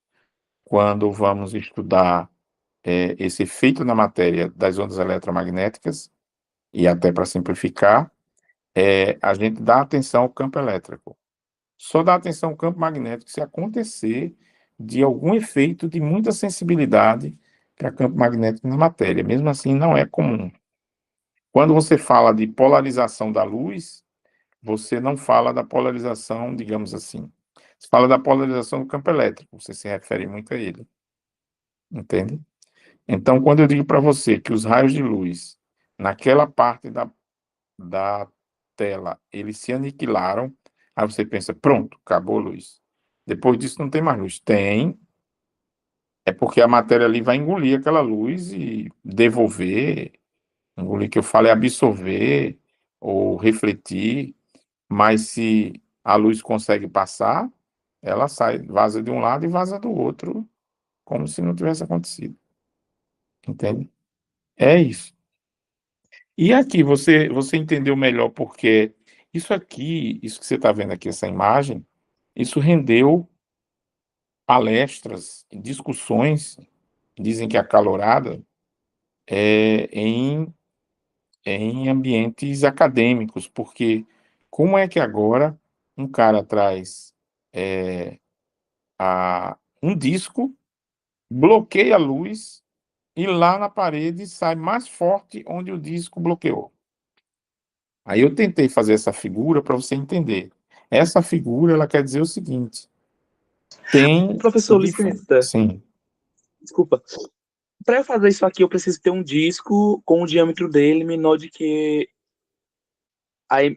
quando vamos estudar esse efeito na matéria das ondas eletromagnéticas, e até para simplificar, a gente dá atenção ao campo elétrico. Só dá atenção ao campo magnético se acontecer de algum efeito de muita sensibilidade para campo magnético na matéria. Mesmo assim, não é comum. Quando você fala de polarização da luz, você não fala da polarização, digamos assim. Você fala da polarização do campo elétrico, você se refere muito a ele, entende? Então, quando eu digo para você que os raios de luz, naquela parte da tela, eles se aniquilaram, aí você pensa, pronto, acabou a luz. Depois disso não tem mais luz. Tem, é porque a matéria ali vai engolir aquela luz e devolver, engolir que eu falo é absorver ou refletir, mas se a luz consegue passar, ela sai, vaza de um lado e vaza do outro, como se não tivesse acontecido, entende? É isso. E aqui, você entendeu melhor porque isso aqui, isso que você está vendo aqui, essa imagem, isso rendeu palestras, discussões, dizem que acalorada, em ambientes acadêmicos, porque como é que agora um cara traz um disco, bloqueia a luz e lá na parede sai mais forte onde o disco bloqueou? Aí eu tentei fazer essa figura para você entender. Essa figura, ela quer dizer o seguinte: tem Professor, licença. sim, Desculpa. Para eu fazer isso aqui, eu preciso ter um disco com um diâmetro dele menor de que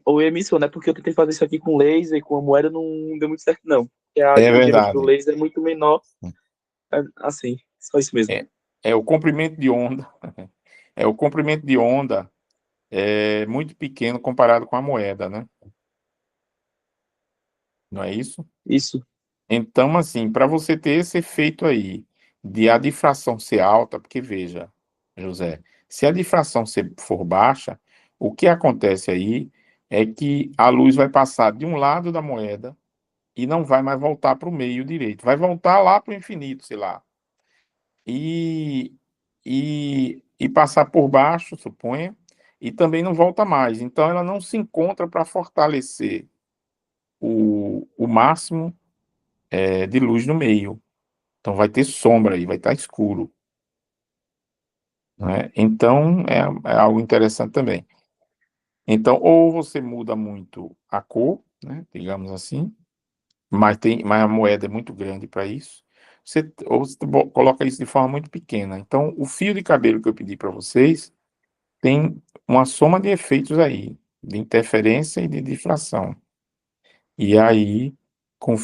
ou emissão, né? Porque eu tentei fazer isso aqui com laser, com a moeda, não deu muito certo, não. Porque a É direito do verdade. laser é muito menor, assim, só isso mesmo. É, é o comprimento de onda. É o comprimento de onda é muito pequeno comparado com a moeda, né? Não é isso? Isso, Então, assim, para você ter esse efeito aí de a difração ser alta, porque veja, José, se a difração for baixa, o que acontece aí é que a luz vai passar de um lado da moeda e não vai mais voltar para o meio direito, vai voltar lá para o infinito, sei lá, e, e passar por baixo, suponha, e também não volta mais. Então, ela não se encontra para fortalecer o máximo de luz no meio. Então vai ter sombra aí, vai estar escuro, né? Então é algo interessante também. Então, ou você muda muito a cor, né? Digamos assim, mas a moeda é muito grande para isso. Ou você coloca isso de forma muito pequena. Então, o fio de cabelo que eu pedi para vocês tem uma soma de efeitos aí, de interferência e de difração. E aí, com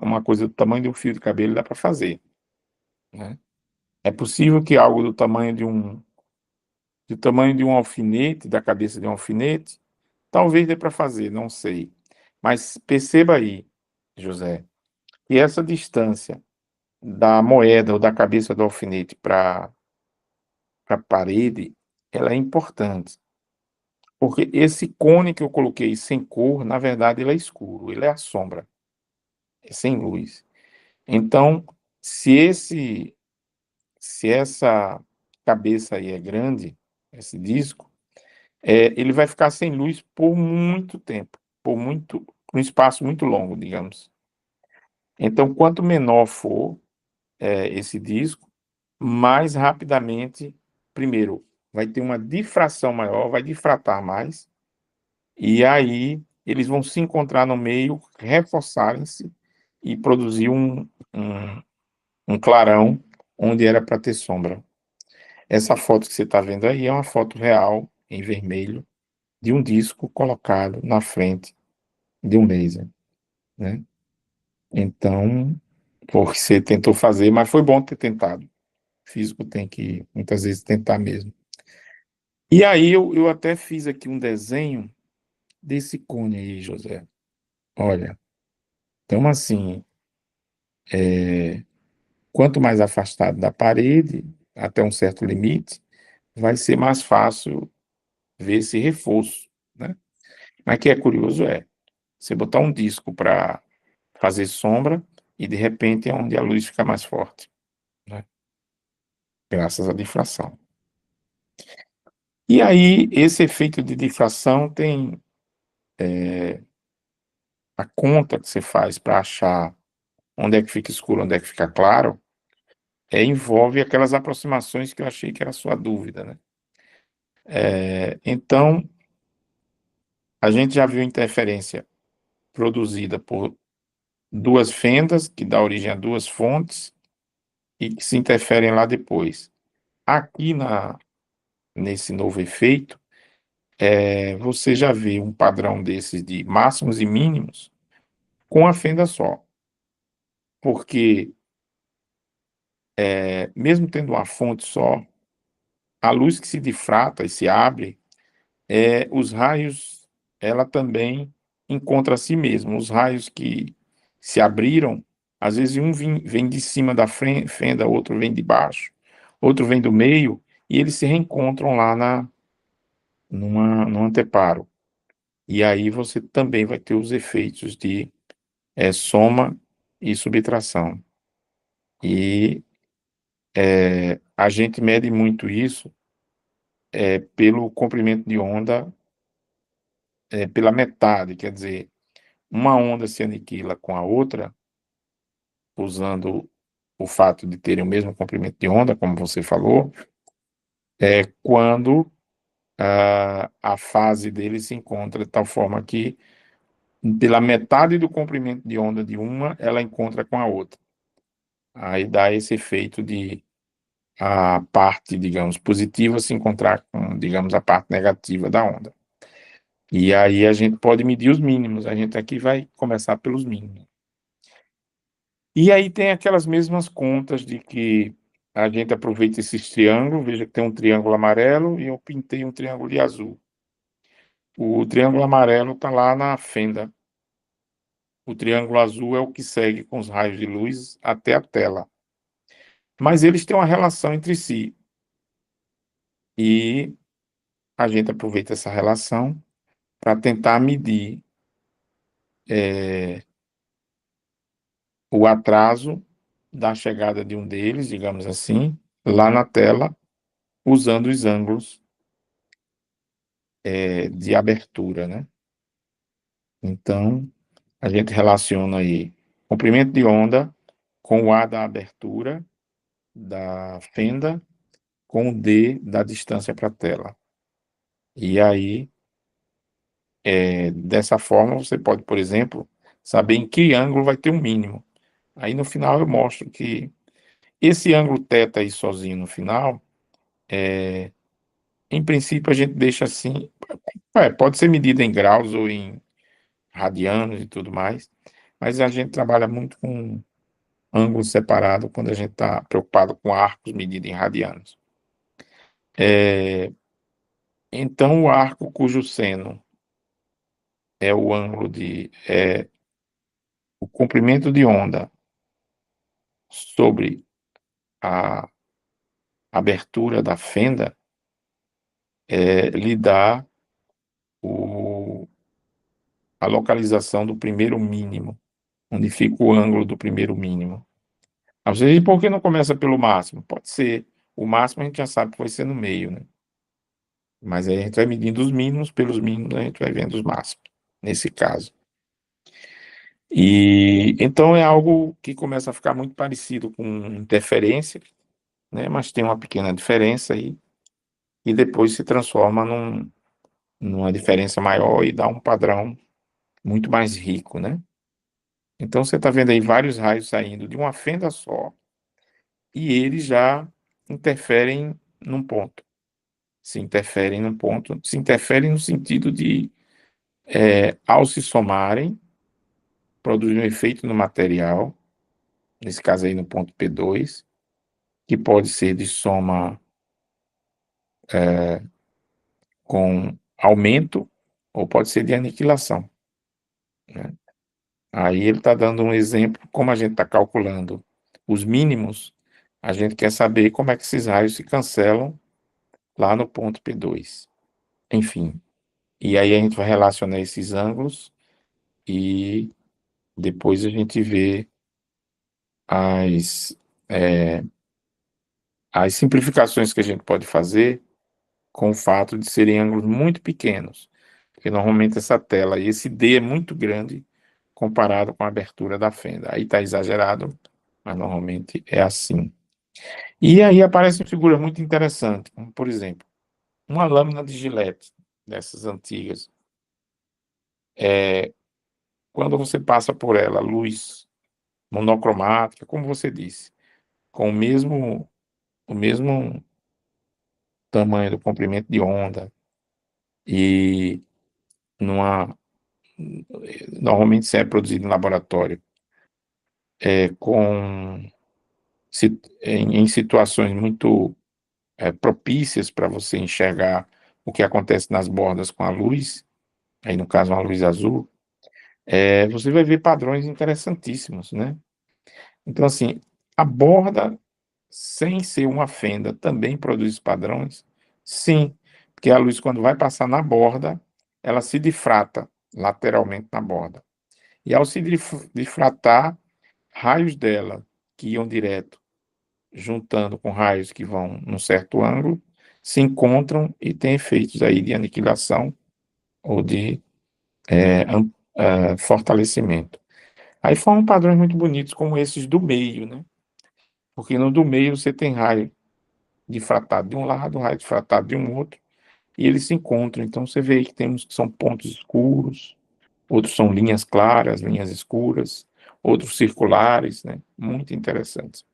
uma coisa do tamanho de um fio de cabelo dá para fazer, né? É possível que algo do tamanho de um alfinete, da cabeça de um alfinete, talvez dê para fazer, não sei. Mas perceba aí, José, que essa distância da moeda ou da cabeça do alfinete para a parede, ela é importante. Porque esse cone que eu coloquei sem cor, na verdade, ele é escuro, ele é a sombra, é sem luz. Então, se esse, se essa cabeça aí é grande, esse disco, ele vai ficar sem luz por muito tempo, por um espaço muito longo, digamos. Então, quanto menor for esse disco, mais rapidamente, primeiro, vai ter uma difração maior, vai difratar mais, e aí eles vão se encontrar no meio, reforçarem-se e produzir um clarão onde era para ter sombra. Essa foto que você está vendo aí é uma foto real, em vermelho, de um disco colocado na frente de um laser, né? Então, você tentou fazer, mas foi bom ter tentado. Físico tem que, muitas vezes, tentar mesmo. E aí, eu até fiz aqui um desenho desse cone aí, José. Olha, então, assim, quanto mais afastado da parede, até um certo limite, vai ser mais fácil ver esse reforço, né? Mas o que é curioso você botar um disco para fazer sombra e, de repente, é onde a luz fica mais forte, né? Graças à difração. E aí, esse efeito de difração tem a conta que você faz para achar onde é que fica escuro, onde é que fica claro, envolve aquelas aproximações que eu achei que era a sua dúvida, né? Então, a gente já viu interferência produzida por duas fendas, que dá origem a duas fontes, e que se interferem lá depois. Aqui nesse novo efeito, você já vê um padrão desses de máximos e mínimos com a fenda só, porque mesmo tendo uma fonte só, a luz que se difrata e se abre, os raios, ela também encontra a si mesma. Os raios que se abriram, às vezes um vem de cima da fenda, outro vem de baixo, outro vem do meio, e eles se reencontram lá no anteparo. E aí você também vai ter os efeitos de soma e subtração. E a gente mede muito isso pelo comprimento de onda pela metade, quer dizer, uma onda se aniquila com a outra, usando o fato de terem o mesmo comprimento de onda, como você falou, quando a fase dele se encontra de tal forma que, pela metade do comprimento de onda de uma, ela encontra com a outra. Aí dá esse efeito de a parte, digamos, positiva se encontrar com, digamos, a parte negativa da onda. E aí a gente pode medir os mínimos. A gente aqui vai começar pelos mínimos. E aí tem aquelas mesmas contas de que a gente aproveita esses triângulos. Veja que tem um triângulo amarelo e eu pintei um triângulo de azul. O triângulo amarelo está lá na fenda. O triângulo azul é o que segue com os raios de luz até a tela. Mas eles têm uma relação entre si. E a gente aproveita essa relação para tentar medir o atraso da chegada de um deles, digamos assim, lá na tela, usando os ângulos de abertura, né? Então, a gente relaciona aí comprimento de onda com o A da abertura da fenda com o D da distância para a tela. E aí, dessa forma, você pode, por exemplo, saber em que ângulo vai ter um mínimo. Aí no final eu mostro que esse ângulo θ aí sozinho no final, em princípio a gente deixa assim, pode ser medido em graus ou em radianos e tudo mais, mas a gente trabalha muito com ângulo separado quando a gente está preocupado com arcos medidos em radianos. Então o arco cujo seno é o ângulo o comprimento de onda sobre a abertura da fenda, lhe dá o, a localização do primeiro mínimo, onde fica o ângulo do primeiro mínimo. Às vezes, por que não começa pelo máximo? Pode ser. O máximo a gente já sabe que vai ser no meio, né? Mas aí a gente vai medindo os mínimos, pelos mínimos a gente vai vendo os máximos, nesse caso. E então é algo que começa a ficar muito parecido com interferência, né? Mas tem uma pequena diferença aí, e depois se transforma numa diferença maior e dá um padrão muito mais rico, né? Então você está vendo aí vários raios saindo de uma fenda só, e eles já interferem num ponto. Se interferem num ponto, se interferem no sentido de, ao se somarem, produzir um efeito no material, nesse caso aí no ponto P2, que pode ser de soma com aumento, ou pode ser de aniquilação, né? Aí ele está dando um exemplo, como a gente está calculando os mínimos, a gente quer saber como é que esses raios se cancelam lá no ponto P2. Enfim, e aí a gente vai relacionar esses ângulos e depois a gente vê as, é, as simplificações que a gente pode fazer com o fato de serem ângulos muito pequenos, porque normalmente essa tela, esse D é muito grande comparado com a abertura da fenda. Aí está exagerado, mas normalmente é assim. E aí aparecem figuras muito interessantes, como por exemplo, uma lâmina de gilete, dessas antigas. Quando você passa por ela, luz monocromática, como você disse, com o mesmo tamanho do comprimento de onda e numa normalmente isso é produzido em laboratório, com em situações muito propícias para você enxergar o que acontece nas bordas com a luz, aí no caso uma luz azul, você vai ver padrões interessantíssimos, né? Então assim, a borda sem ser uma fenda também produz padrões? Sim, porque a luz quando vai passar na borda, ela se difrata lateralmente na borda. E ao se difratar, raios dela que iam direto, juntando com raios que vão num certo ângulo, se encontram e têm efeitos aí de aniquilação ou de fortalecimento. Aí formam padrões muito bonitos, como esses do meio, né? Porque no do meio você tem raio difratado de um lado, raio difratado de um outro, e eles se encontram. Então você vê aí que temos que são pontos escuros, outros são linhas claras, linhas escuras, outros circulares, né? Muito interessantes.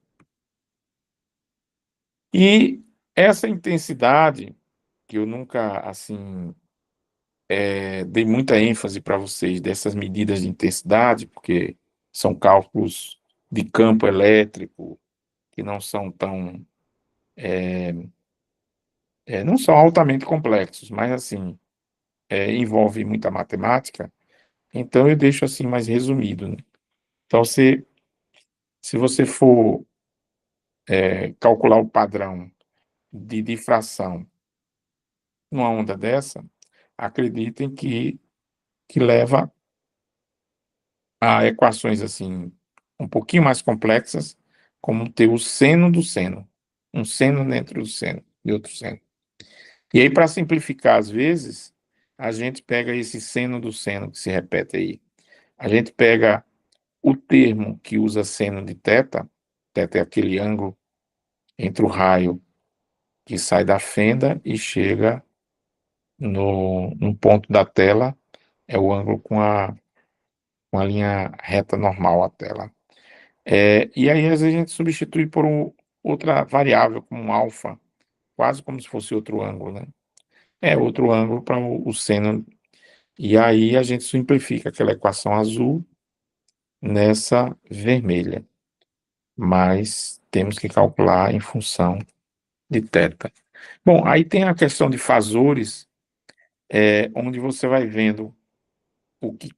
E essa intensidade, que eu nunca, assim, dei muita ênfase para vocês dessas medidas de intensidade, porque são cálculos de campo elétrico que não são tão, não são altamente complexos, mas assim, envolve muita matemática, então eu deixo assim mais resumido, né? Então, se você for calcular o padrão de difração numa onda dessa, acreditem que leva a equações assim um pouquinho mais complexas, como ter o seno do seno, um seno dentro do seno, de outro seno. E aí, para simplificar, às vezes, a gente pega esse seno do seno que se repete aí. A gente pega o termo que usa seno de θ, θ é aquele ângulo entre o raio que sai da fenda e chega no ponto da tela, é o ângulo com a linha reta normal à tela. E aí, às vezes, a gente substitui por outra variável, como um alfa, quase como se fosse outro ângulo, né? É outro ângulo para o seno. E aí a gente simplifica aquela equação azul nessa vermelha, mas temos que calcular em função de θ. Bom, aí tem a questão de fasores, onde você vai vendo o que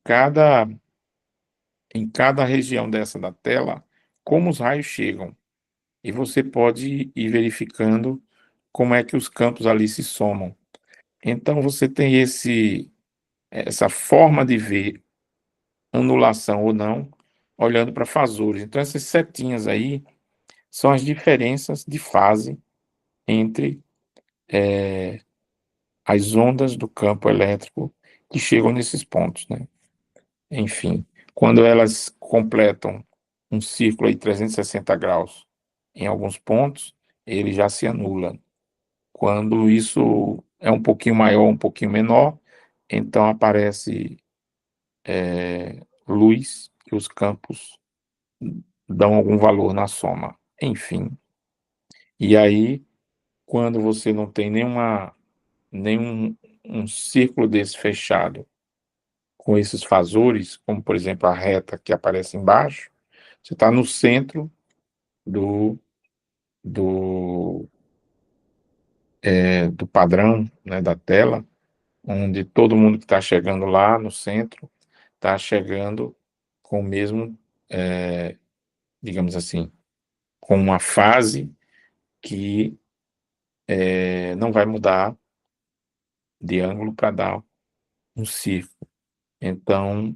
em cada região dessa da tela, como os raios chegam. E você pode ir verificando como é que os campos ali se somam. Então você tem essa forma de ver anulação ou não, olhando para fasores. Então essas setinhas aí são as diferenças de fase entre as ondas do campo elétrico que chegam nesses pontos, né? Enfim, quando elas completam um círculo aí 360 graus em alguns pontos, ele já se anula. Quando isso é um pouquinho maior, um pouquinho menor, então aparece luz e os campos dão algum valor na soma. Enfim, e aí, quando você não tem nenhum um círculo desse fechado com esses fasores, como por exemplo a reta que aparece embaixo, você está no centro do, do, do padrão, né, da tela, onde todo mundo que está chegando lá no centro está chegando com o mesmo, digamos assim, com uma fase que não vai mudar de ângulo para dar um círculo. Então,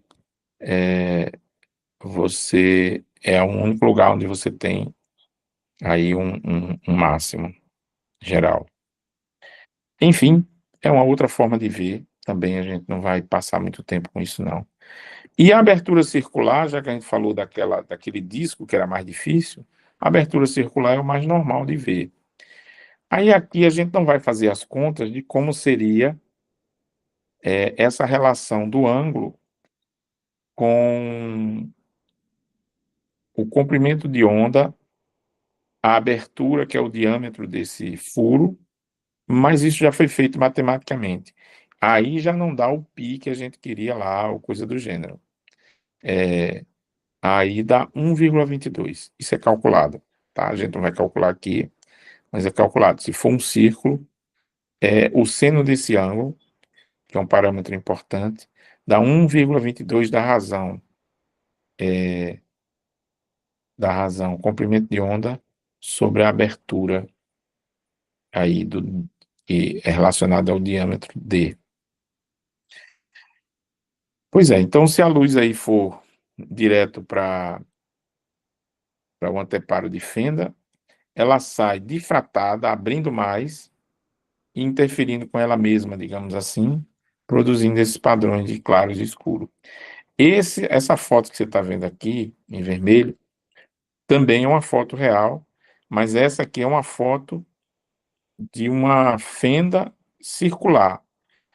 você é o único lugar onde você tem aí um máximo geral. Enfim, é uma outra forma de ver, também a gente não vai passar muito tempo com isso não. E a abertura circular, já que a gente falou daquele disco que era mais difícil, a abertura circular é o mais normal de ver. Aí aqui a gente não vai fazer as contas de como seria essa relação do ângulo com o comprimento de onda, a abertura, que é o diâmetro desse furo, mas isso já foi feito matematicamente. Aí já não dá o π que a gente queria lá, ou coisa do gênero. Aí dá 1,22. Isso é calculado, tá? A gente não vai calcular aqui, mas é calculado. Se for um círculo, o seno desse ângulo, que é um parâmetro importante, dá 1,22 comprimento de onda sobre a abertura aí que é relacionada ao diâmetro D. Pois é, então se a luz aí for direto para o anteparo de fenda, ela sai difratada, abrindo mais e interferindo com ela mesma, digamos assim, produzindo esses padrões de claros e escuro. Essa foto que você está vendo aqui, em vermelho, também é uma foto real, mas essa aqui é uma foto de uma fenda circular.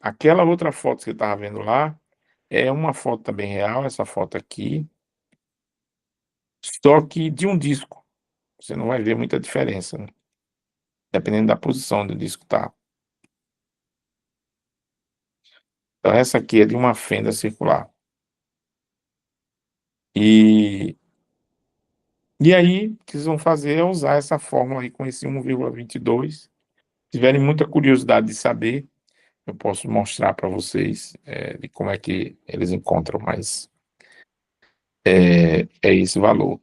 Aquela outra foto que você estava vendo lá é uma foto também real, essa foto aqui, só que de um disco. Você não vai ver muita diferença, né? Dependendo da posição do disco tá. Então, essa aqui é de uma fenda circular. E, e aí, o que vocês vão fazer é usar essa fórmula aí com esse 1,22. Se tiverem muita curiosidade de saber, eu posso mostrar para vocês de como é que eles encontram, mas é esse valor.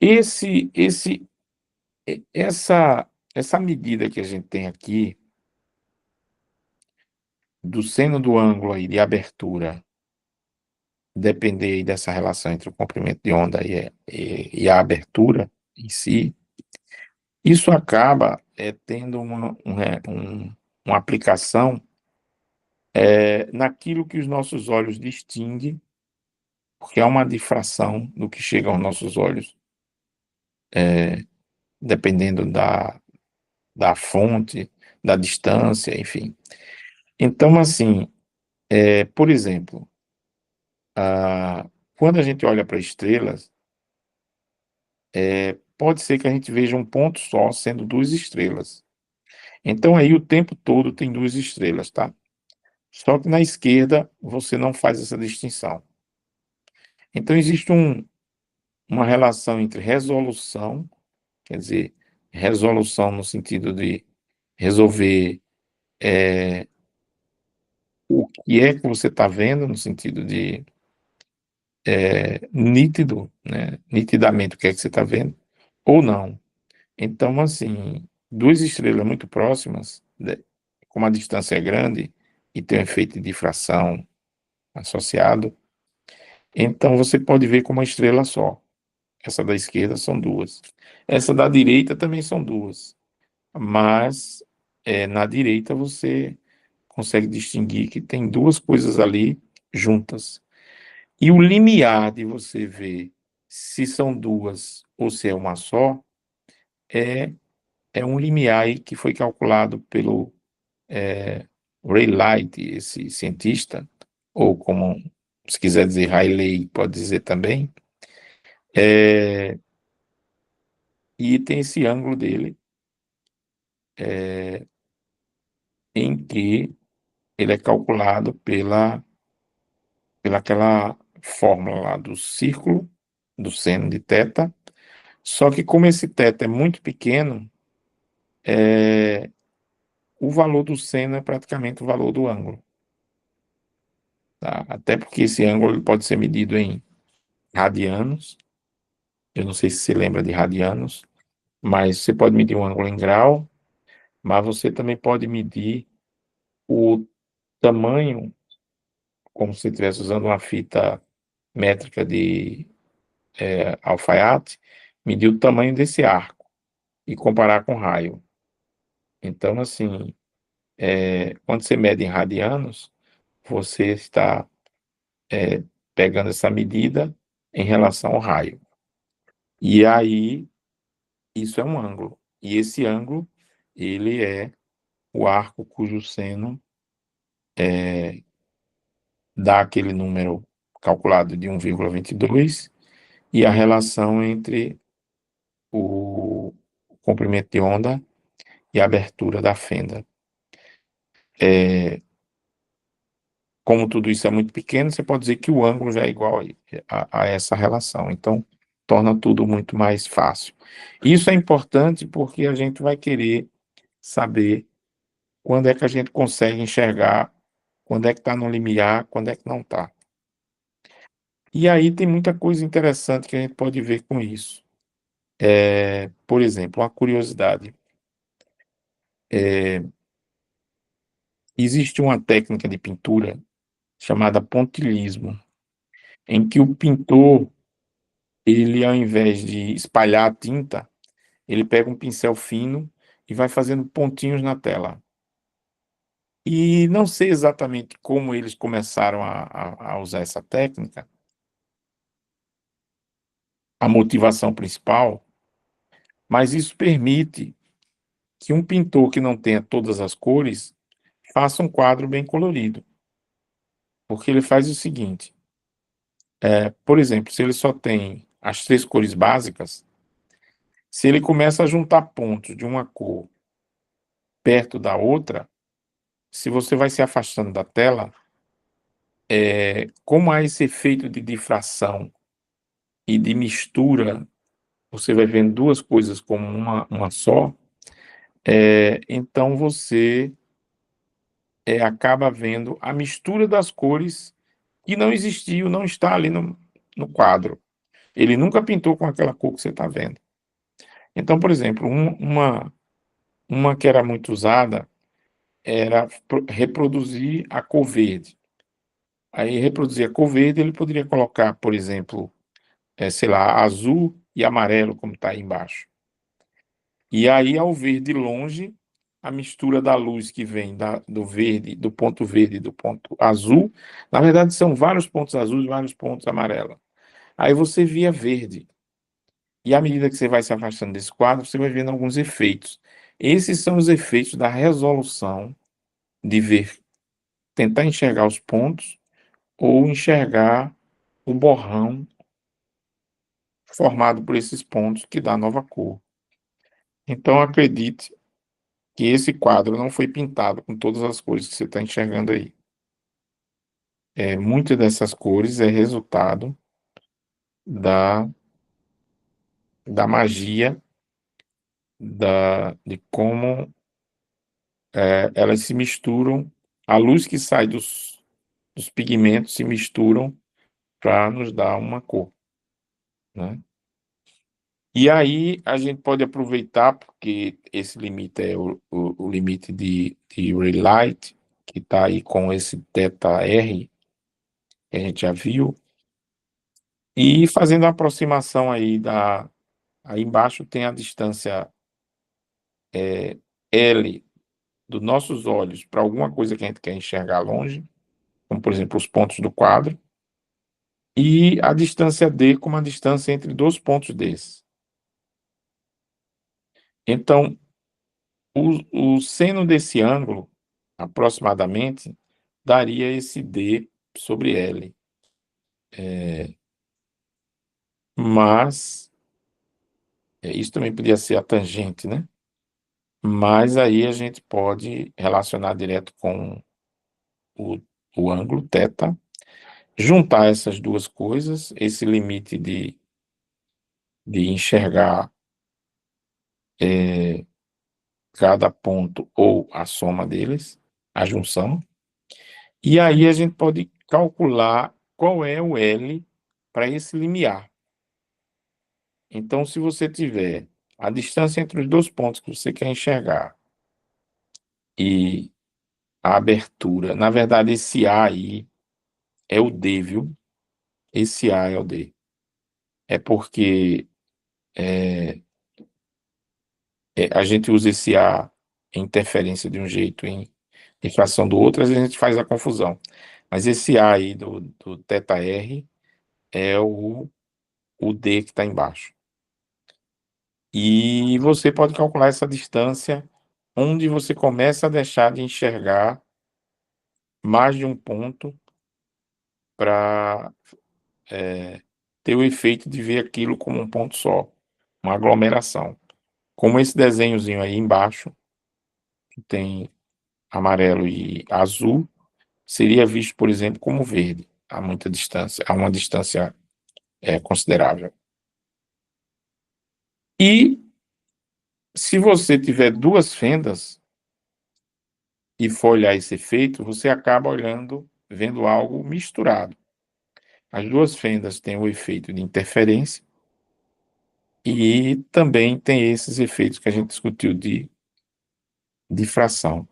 Esse, esse, essa medida que a gente tem aqui, do seno do ângulo aí de abertura, depender aí dessa relação entre o comprimento de onda e a abertura em si, isso acaba tendo uma aplicação naquilo que os nossos olhos distinguem, porque há uma difração do que chega aos nossos olhos, dependendo da fonte, da distância, enfim. Então, assim, por exemplo, quando a gente olha para estrelas, pode ser que a gente veja um ponto só sendo duas estrelas. Então, aí o tempo todo tem duas estrelas, tá? Só que na esquerda você não faz essa distinção. Então, existe uma relação entre resolução, quer dizer, resolução no sentido de resolver o que é que você está vendo, no sentido de nítido, né? Nitidamente o que é que você está vendo, ou não. Então, assim, duas estrelas muito próximas, como a distância é grande e tem um efeito de difração associado, então você pode ver como uma estrela só. Essa da esquerda são duas. Essa da direita também são duas. Mas na direita você consegue distinguir que tem duas coisas ali juntas. E o limiar de você ver se são duas ou se é uma só é, é um limiar aí que foi calculado pelo Ray Light, esse cientista, ou como se quiser dizer Rayleigh, pode dizer também, é, e tem esse ângulo dele em que ele é calculado pela aquela fórmula lá do círculo, do seno de θ, só que como esse θ é muito pequeno, o valor do seno é praticamente o valor do ângulo, tá? Até porque esse ângulo ele pode ser medido em radianos, eu não sei se você lembra de radianos, mas você pode medir um ângulo em grau, mas você também pode medir o tamanho, como se estivesse usando uma fita métrica de alfaiate, medir o tamanho desse arco e comparar com raio. Então, assim, quando você mede em radianos, você está pegando essa medida em relação ao raio. E aí, isso é um ângulo. E esse ângulo, ele é o arco cujo seno dá aquele número calculado de 1,22 e a relação entre o comprimento de onda e a abertura da fenda. Como tudo isso é muito pequeno, você pode dizer que o ângulo já é igual a essa relação. Então, torna tudo muito mais fácil. Isso é importante porque a gente vai querer saber quando é que a gente consegue enxergar, quando é que está no limiar, quando é que não está. E aí tem muita coisa interessante que a gente pode ver com isso. Por exemplo, uma curiosidade. Existe uma técnica de pintura chamada pontilhismo, em que o pintor, ele ao invés de espalhar a tinta, ele pega um pincel fino e vai fazendo pontinhos na tela. E não sei exatamente como eles começaram a usar essa técnica, a motivação principal, mas isso permite que um pintor que não tenha todas as cores faça um quadro bem colorido, porque ele faz o seguinte: por exemplo, se ele só tem as três cores básicas, se ele começa a juntar pontos de uma cor perto da outra, se você vai se afastando da tela, Como há esse efeito de difração e de mistura, você vai vendo duas coisas como uma só, então você acaba vendo a mistura das cores que não existiu, não está ali no quadro. Ele nunca pintou com aquela cor que você está vendo. Então, por exemplo, uma que era muito usada era reproduzir a cor verde. Aí, reproduzir a cor verde, ele poderia colocar, por exemplo, sei lá, azul e amarelo, como está aí embaixo. E aí, ao ver de longe, a mistura da luz que vem do verde, do ponto verde e do ponto azul, na verdade são vários pontos azuis e vários pontos amarelos. Aí você via verde. E à medida que você vai se afastando desse quadro, você vai vendo alguns efeitos. Esses são os efeitos da resolução de ver, tentar enxergar os pontos ou enxergar o borrão formado por esses pontos que dá a nova cor. Então acredite que esse quadro não foi pintado com todas as cores que você está enxergando aí. Muitas dessas cores é resultado da, da magia, de como elas se misturam, a luz que sai dos pigmentos se misturam para nos dar uma cor, né? E aí a gente pode aproveitar, porque esse limite é o limite de Relight, que está aí com esse θr, que a gente já viu, e fazendo a aproximação aí embaixo tem a distância L dos nossos olhos para alguma coisa que a gente quer enxergar longe, como por exemplo os pontos do quadro, e a distância D como a distância entre dois pontos desses. Então, o seno desse ângulo, aproximadamente, daria esse D sobre L. Mas, isso também podia ser a tangente, né? Mas aí a gente pode relacionar direto com o, o ângulo θ, juntar essas duas coisas, esse limite de enxergar cada ponto ou a soma deles, a junção, e aí a gente pode calcular qual é o L para esse limiar. Então, se você tiver a distância entre os dois pontos que você quer enxergar e a abertura, na verdade, esse A aí é o D, viu? Esse A é o D. É porque a gente usa esse A em interferência de um jeito, em difração do outro, às vezes a gente faz a confusão. Mas esse A aí do θr é o D que está embaixo. E você pode calcular essa distância onde você começa a deixar de enxergar mais de um ponto para ter o efeito de ver aquilo como um ponto só, uma aglomeração. Como esse desenhozinho aí embaixo, que tem amarelo e azul, seria visto, por exemplo, como verde, a muita distância, a uma distância considerável. E se você tiver duas fendas e for olhar esse efeito, você acaba olhando, vendo algo misturado. As duas fendas têm o efeito de interferência e também tem esses efeitos que a gente discutiu de difração.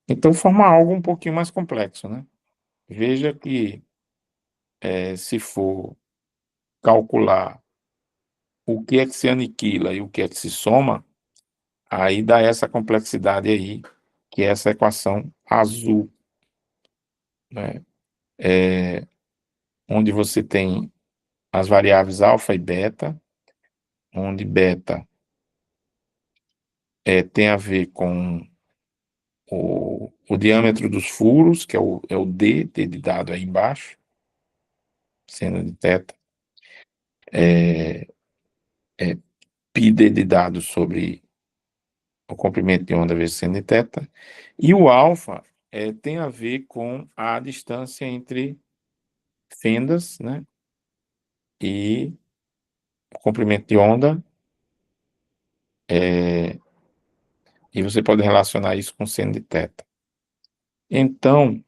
Então forma algo um pouquinho mais complexo, né? Veja que se for calcular o que é que se aniquila e o que é que se soma, aí dá essa complexidade aí, que é essa equação azul, né? Onde você tem as variáveis alfa e beta, onde beta tem a ver com o diâmetro dos furos, que é o D de dado aí embaixo, seno de θ, πd de dados sobre o comprimento de onda vezes seno de θ, e o alfa tem a ver com a distância entre fendas, né, e o comprimento de onda, eh, e você pode relacionar isso com seno de θ. Então,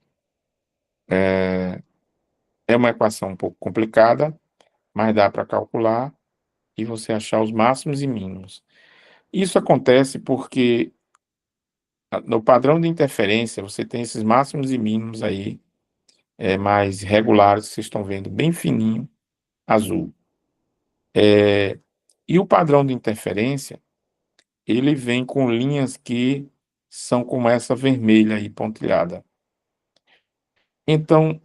é uma equação um pouco complicada, mas dá para calcular e você achar os máximos e mínimos. Isso acontece porque no padrão de interferência você tem esses máximos e mínimos aí, mais regulares, que vocês estão vendo bem fininho, azul. E o padrão de interferência, ele vem com linhas que são como essa vermelha aí pontilhada. Então,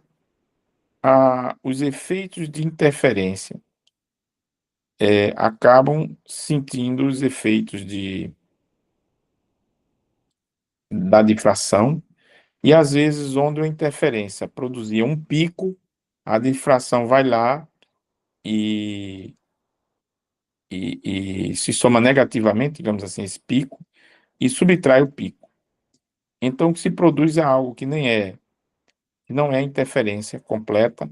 os efeitos de interferência, acabam sentindo os efeitos da difração, e às vezes onde a interferência produzia um pico, a difração vai lá e se soma negativamente, digamos assim, esse pico, e subtrai o pico. Então o que se produz é algo que não é interferência completa,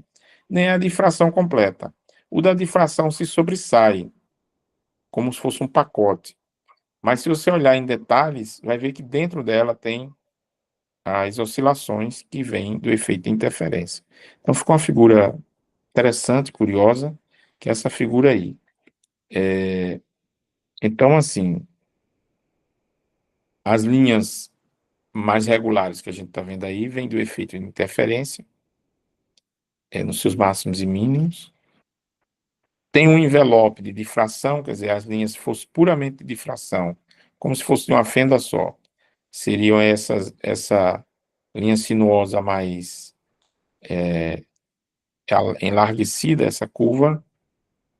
nem a difração completa. O da difração se sobressai, como se fosse um pacote. Mas se você olhar em detalhes, vai ver que dentro dela tem as oscilações que vêm do efeito de interferência. Então ficou uma figura interessante, curiosa, que é essa figura aí. Então, assim, as linhas mais regulares que a gente está vendo aí vêm do efeito de interferência, nos seus máximos e mínimos. Tem um envelope de difração, quer dizer, as linhas, se fosse puramente de difração, como se fosse de uma fenda só, seriam essa linha sinuosa mais enlarguecida, essa curva,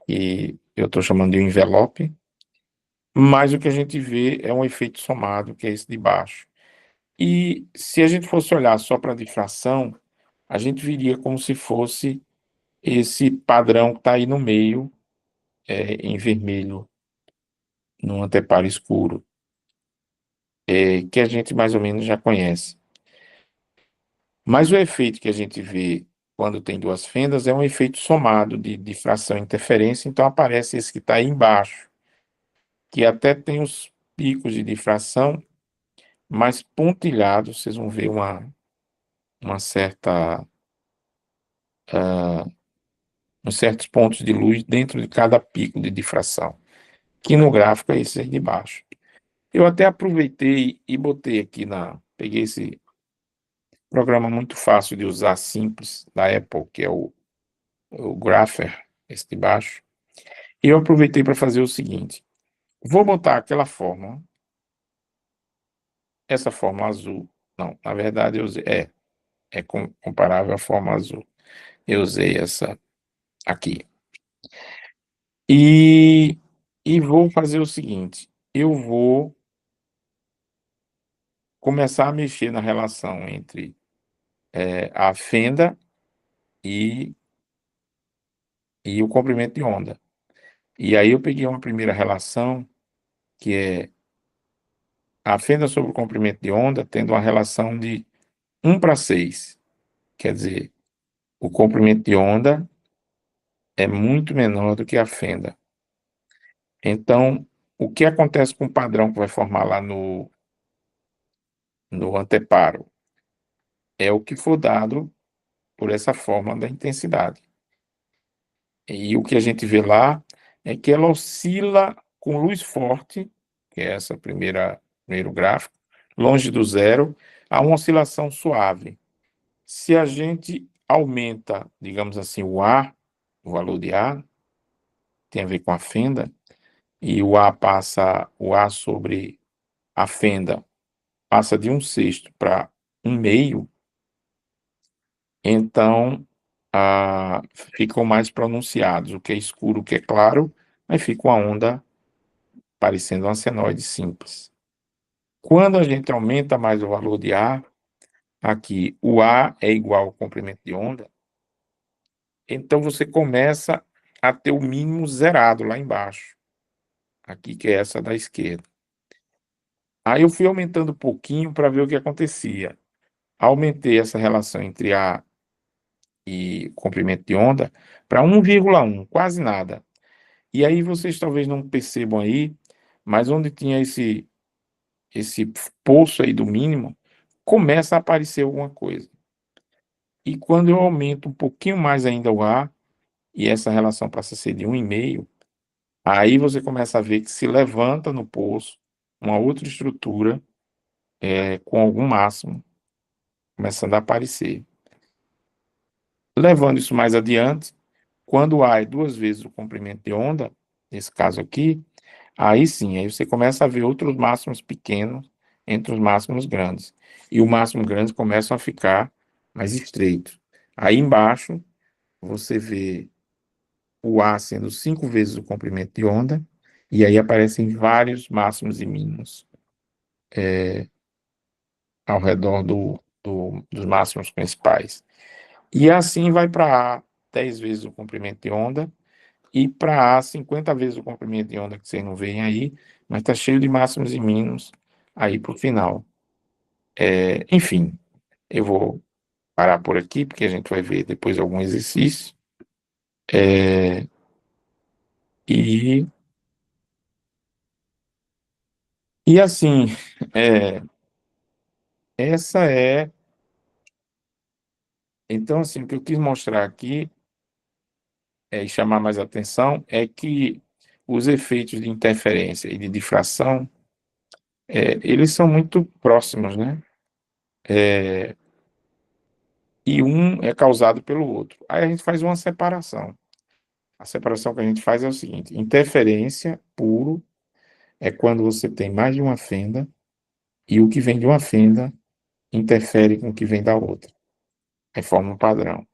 que eu estou chamando de um envelope, mas o que a gente vê é um efeito somado, que é esse de baixo. E se a gente fosse olhar só para a difração, a gente viria como se fosse esse padrão que está aí no meio, em vermelho, num anteparo escuro, que a gente mais ou menos já conhece. Mas o efeito que a gente vê quando tem duas fendas é um efeito somado de difração e interferência, então aparece esse que está aí embaixo, que até tem os picos de difração mais pontilhados, vocês vão ver uma certa, uns certos pontos de luz dentro de cada pico de difração, que no gráfico é esse aí de baixo. Eu até aproveitei e botei aqui peguei esse programa muito fácil de usar, simples, da Apple, que é o Grapher, esse de baixo, e eu aproveitei para fazer o seguinte: vou botar aquela fórmula, essa fórmula azul, não, na verdade eu usei, comparável à fórmula azul, eu usei essa aqui. E, e vou fazer o seguinte: eu vou começar a mexer na relação entre a fenda e, e o comprimento de onda. E aí eu peguei uma primeira relação, que é a fenda sobre o comprimento de onda tendo uma relação de 1:6. Quer dizer, o comprimento de onda é muito menor do que a fenda. Então, o que acontece com o padrão que vai formar lá no anteparo? É o que for dado por essa forma da intensidade. E o que a gente vê lá é que ela oscila com luz forte, que é essa primeiro gráfico, longe do zero, a uma oscilação suave. Se a gente aumenta, digamos assim, o valor de A, tem a ver com a fenda, e o A sobre a fenda passa de 1/6 para 1/2, então ficam mais pronunciados, o que é escuro, o que é claro, aí fica uma onda parecendo uma senoide simples. Quando a gente aumenta mais o valor de A, aqui o A é igual ao comprimento de onda, então você começa a ter o mínimo zerado lá embaixo, aqui que é essa da esquerda. Aí eu fui aumentando um pouquinho para ver o que acontecia. aumentei essa relação entre A e comprimento de onda para 1,1, quase nada. E aí vocês talvez não percebam aí, mas onde tinha esse poço aí do mínimo, começa a aparecer alguma coisa. E quando eu aumento um pouquinho mais ainda o A, e essa relação passa a ser de 1,5, aí você começa a ver que se levanta no poço uma outra estrutura, com algum máximo começando a aparecer. Levando isso mais adiante, quando o A é 2 vezes o comprimento de onda, nesse caso aqui, aí sim, aí você começa a ver outros máximos pequenos entre os máximos grandes. E o máximo grande começam a ficar mais estreitos. Aí embaixo, você vê o A sendo 5 vezes o comprimento de onda, e aí aparecem vários máximos e mínimos ao redor dos máximos principais. E assim vai para A 10 vezes o comprimento de onda, e para A 50 vezes o comprimento de onda que vocês não veem aí, mas está cheio de máximos e mínimos aí para o final. Enfim, eu vou parar por aqui, porque a gente vai ver depois algum exercício. E, e assim, é, essa é. Então, assim, o que eu quis mostrar aqui e chamar mais atenção é que os efeitos de interferência e de difração, eles são muito próximos, né? E um é causado pelo outro. Aí a gente faz uma separação. A separação que a gente faz é o seguinte: interferência puro é quando você tem mais de uma fenda e o que vem de uma fenda interfere com o que vem da outra. Aí forma um padrão.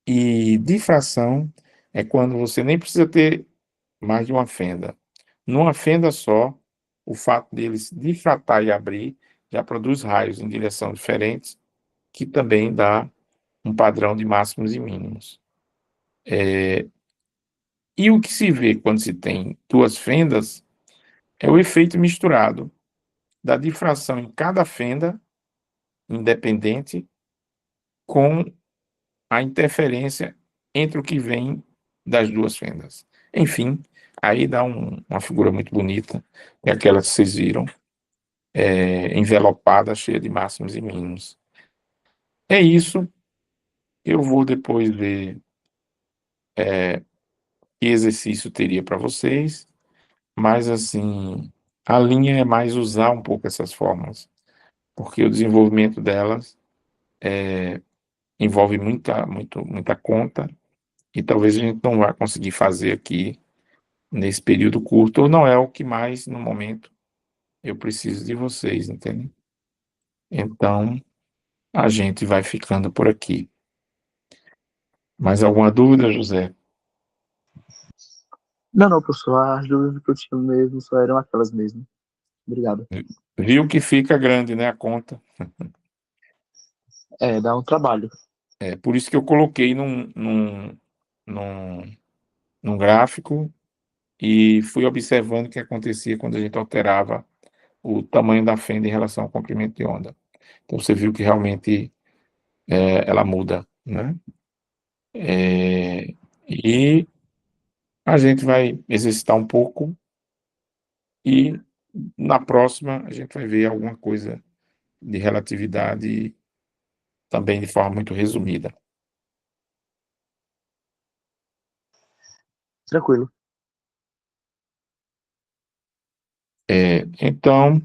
E difração é quando você nem precisa ter mais de uma fenda. Numa fenda só, o fato deles difratar e abrir já produz raios em direção diferentes, que também dá um padrão de máximos e mínimos. E o que se vê quando se tem duas fendas é o efeito misturado da difração em cada fenda, independente, com a interferência entre o que vem das duas fendas. Enfim, aí dá uma figura muito bonita, é aquela que vocês viram, envelopada, cheia de máximos e mínimos. É isso, eu vou depois ver que exercício teria para vocês, mas assim, a linha é mais usar um pouco essas fórmulas, porque o desenvolvimento delas envolve muita conta, e talvez a gente não vá conseguir fazer aqui nesse período curto, ou não é o que mais, no momento, eu preciso de vocês, entende? Então, a gente vai ficando por aqui. Mais alguma dúvida, José? Não, não, professor, as dúvidas que eu tinha mesmo só eram aquelas mesmo. Obrigado. Viu que fica grande, né, a conta? É, dá um trabalho. É por isso que eu coloquei num, num gráfico e fui observando o que acontecia quando a gente alterava o tamanho da fenda em relação ao comprimento de onda. Então você viu que realmente ela muda, né? E a gente vai exercitar um pouco e na próxima a gente vai ver alguma coisa de relatividade também de forma muito resumida. Tranquilo. Então,